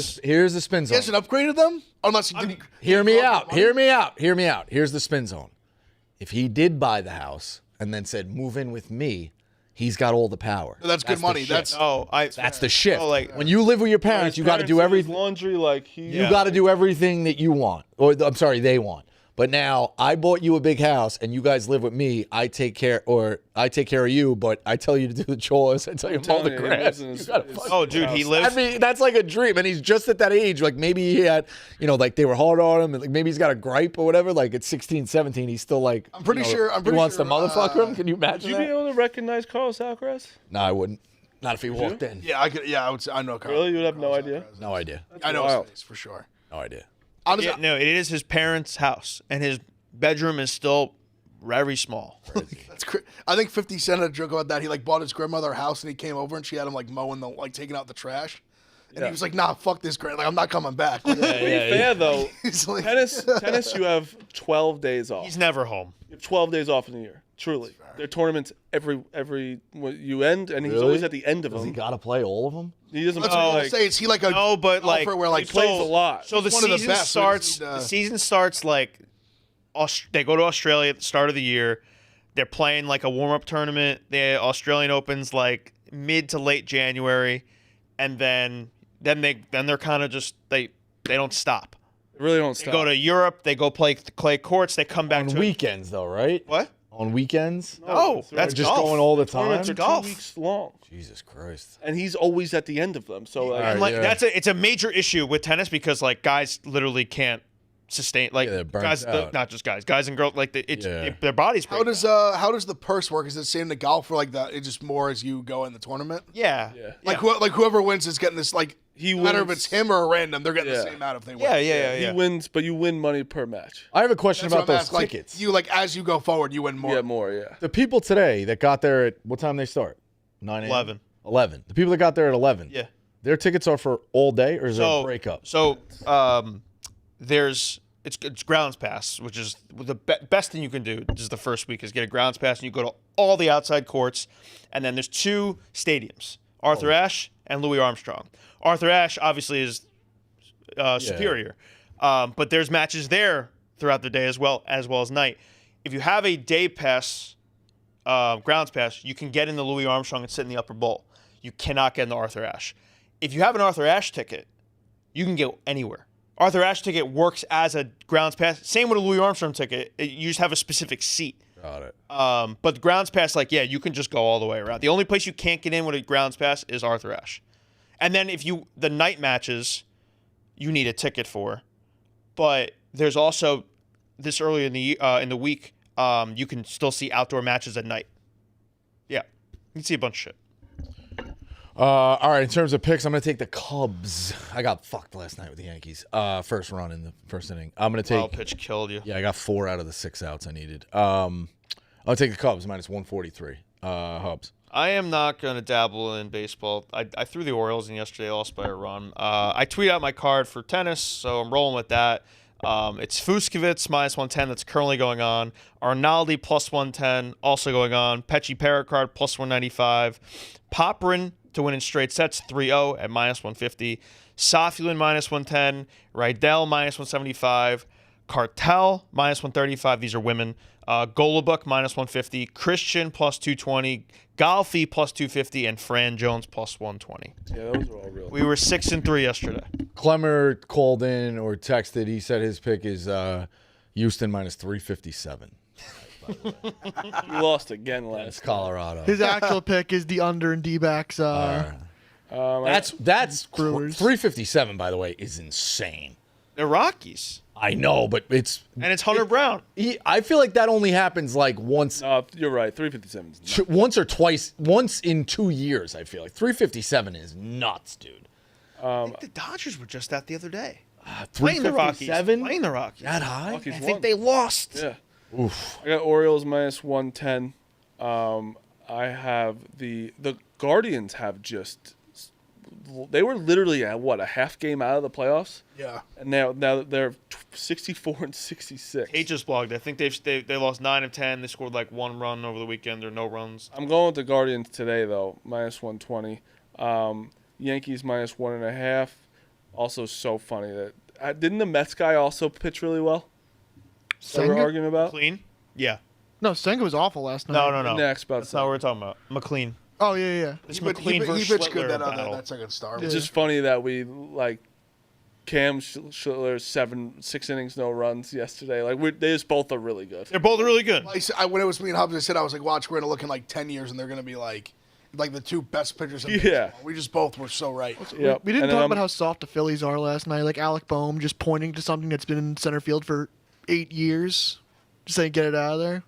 the spin He zone. hasn't upgraded them? Unless he didn't. Hear me out. Hear me out. Here's the spin zone. If he did buy the house and then said, move in with me, he's got all the power. That's good money. the That's shift. That's the shift. Oh, like- when you live with your parents, you got to do everything. Laundry like he. You got to do everything that you want, or I'm sorry, they want. But now I bought you a big house, and you guys live with me. I take care of you, but I tell you to do the chores. I tell you to mow the grass. Oh, dude, he lives. I mean, that's like a dream, and he's just at that age. Like maybe he had, like they were hard on him, and like maybe he's got a gripe or whatever. Like at 16, 17, he's still like. I'm pretty sure. He wants to motherfucker him. Can you imagine Would you be that? able to recognize Carlos Alcaraz? No, I wouldn't. Not if he walked in. Yeah, I could. Yeah, I would say I know. Carl. Really? You would have no idea? No idea. I know wild. his face for sure. No idea. Honestly, Yeah, no, it is his parents' house, and his bedroom is still very small. I think 50 Cent had a joke about that. He like bought his grandmother a house and he came over and she had him like mowing taking out the trash. And he was like, nah, fuck this like I'm not coming back. Like, To be fair though, he's like, tennis, you have 12 days off. He's never home. You have 12 days off in a year. Truly, there are tournaments every you end, and he's Really? always at the end of Does he them. got to play all of them? He doesn't that's what I was play. gonna say. Is he like a No, but like golfer where like he plays a lot. So the one of the season best, so he starts. doesn't need, The season starts like they go to Australia at the start of the year. They're playing like a warm up tournament. The Australian Opens like mid to late January, and then they're kind of just they don't stop. They really don't They stop. go to Europe. They go play clay courts. They come back On to weekends, though, right? what? On weekends? No, it's that's just golf. going all the Tournaments time. are Golf. 2 weeks long, Jesus Christ. and he's always at the end of them. So like, And like yeah. it's a major issue with tennis because like guys literally can't sustain like Yeah, they're burnt guys out. not just guys and girls like Yeah. their bodies break how does the purse work? Is it the same to golf or like that? It's just more as you go in the tournament. yeah Like whoever wins is getting this like. He No matter if wins. it's him or a random, they're getting the Yeah. same amount if they win. yeah. he wins, but you win money per match. I have a question That's about what I'm those asking. Like, tickets. you like as you go forward, you win more. Yeah, more. Yeah. The people today that got there at what time they start? 9 a.m. 11. 11. The people that got there at 11. Yeah. Their tickets are for all day, or is there a So breakup? So there's it's grounds pass, which is the best thing you can do. This is the first week is get a grounds pass and you go to all the outside courts, and then there's 2 stadiums, Arthur Ashe and Louis Armstrong. Arthur Ashe obviously is superior, but there's matches there throughout the day as well as night. If you have a day pass, grounds pass, you can get in the Louis Armstrong and sit in the upper bowl. You cannot get in the Arthur Ashe. If you have an Arthur Ashe ticket, you can go anywhere. Arthur Ashe ticket works as a grounds pass. Same with a Louis Armstrong ticket. You just have a specific seat. Got it. But the grounds pass, you can just go all the way around. The only place you can't get in with a grounds pass is Arthur Ashe. And then the night matches, you need a ticket for. But there's also this early in the week, you can still see outdoor matches at night. Yeah, you can see a bunch of shit. All right, in terms of picks, I'm going to take the Cubs. I got fucked last night with the Yankees. First run in the first inning. I'm going to take. Wild pitch killed you. Yeah, I got 4 out of the 6 outs I needed. I'll take the Cubs minus 143. Hubs. I am not going to dabble in baseball. I threw the Orioles in yesterday, lost by a run. I tweeted out my card for tennis, so I'm rolling with that. It's Fuskevitz minus 110 that's currently going on. Arnaldi plus 110 also going on. Pecci Pericard plus 195. Poprin to win in straight sets 3-0 at minus 150. Sofulin minus 110. Rydell minus 175. Cartel minus 135. These are women. Golubuk minus 150. Christian plus 220. Golfi plus 250. And Fran Jones plus 120. Yeah, those are all real. We were 6-3 yesterday. Clemmer called in or texted. He said his pick is Houston minus 357. You lost again That's last. Colorado. His actual pick is the under in D-backs. That's Brewers. 357, by the way, is insane. They're Rockies. I know, but it's Hunter Brown. I feel like that only happens like once. You're right. 357. Once or twice, once in 2 years. I feel like 357 is nuts, dude. I think the Dodgers were just that the other day. Playing the Rockies. 357? Playing the Rockies. That high? Rockies I won. think they lost. Yeah. Oof. I got Orioles minus 110. I have the Guardians have just. They were literally at what, a half game out of the playoffs, Yeah. and now they're 64 and 66. Kate just blogged. I think they lost 9 of 10. They scored like 1 run over the weekend. There are no runs. I'm going with the Guardians today though, minus 120. Yankees minus 1.5. Also, so funny that didn't the Mets guy also pitch really well? That we're Senga? arguing about. McLean? Yeah. No, Senga was awful last night. No. Next, about That's not what we're talking about. McLean. Oh yeah. It's But McLean he versus pitched good Schlittler that battle. that second star. It's just funny that we like Cam Schlittler 6 innings, no runs yesterday. Like they just both are really good. They're both really good. When it was me and Hobbs, I said I was like, watch, we're gonna look in like 10 years and they're gonna be like the two best pitchers in Yeah. baseball. We just both were so right. Yep. We didn't And then talk about how soft the Phillies are last night. Like Alec Boehm just pointing to something that's been in center field for 8 years, just saying get it out of there.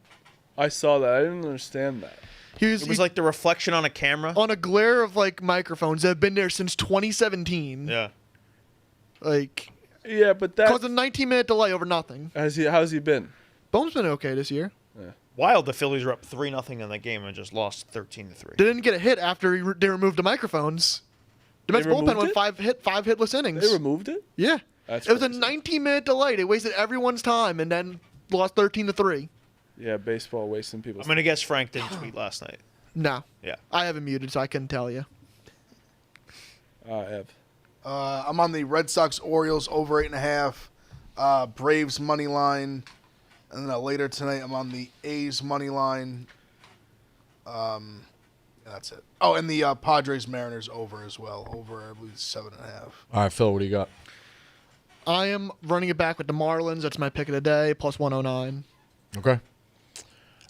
I saw that. I didn't understand that. It was like the reflection on a camera. on a glare of like microphones that have been there since 2017. Yeah. Like Yeah, but that caused a 19-minute delay over nothing. how's he been? Boehm's been okay this year. Wild, the Phillies were up 3-0 in that game and just lost 13-3. They didn't get a hit after they removed the microphones. The Mets bullpen removed went it? five hitless innings. They removed it? Yeah. That's It was a crazy. 19-minute delay. They wasted everyone's time and then lost 13-3. Yeah, baseball wasting people's I'm going to guess Frank didn't tweet last night. No. Yeah. I have it muted, so I couldn't tell you. Ev. I'm on the Red Sox Orioles over 8.5, Braves money line, and then later tonight I'm on the A's money line. That's it. Oh, and the Padres Mariners over as well, over I believe 7.5. All right, Phil, what do you got? I am running it back with the Marlins. That's my pick of the day, plus 109. Okay.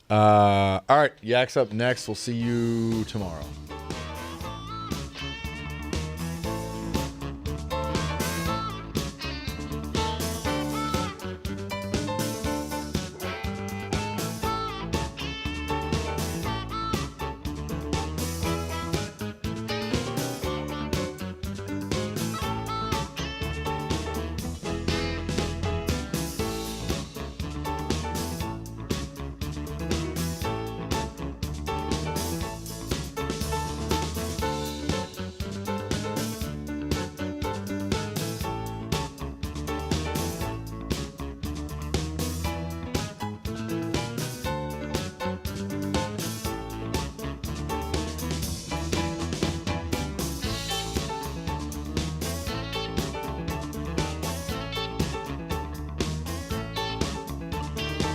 All right, Yak's up next. We'll see you tomorrow.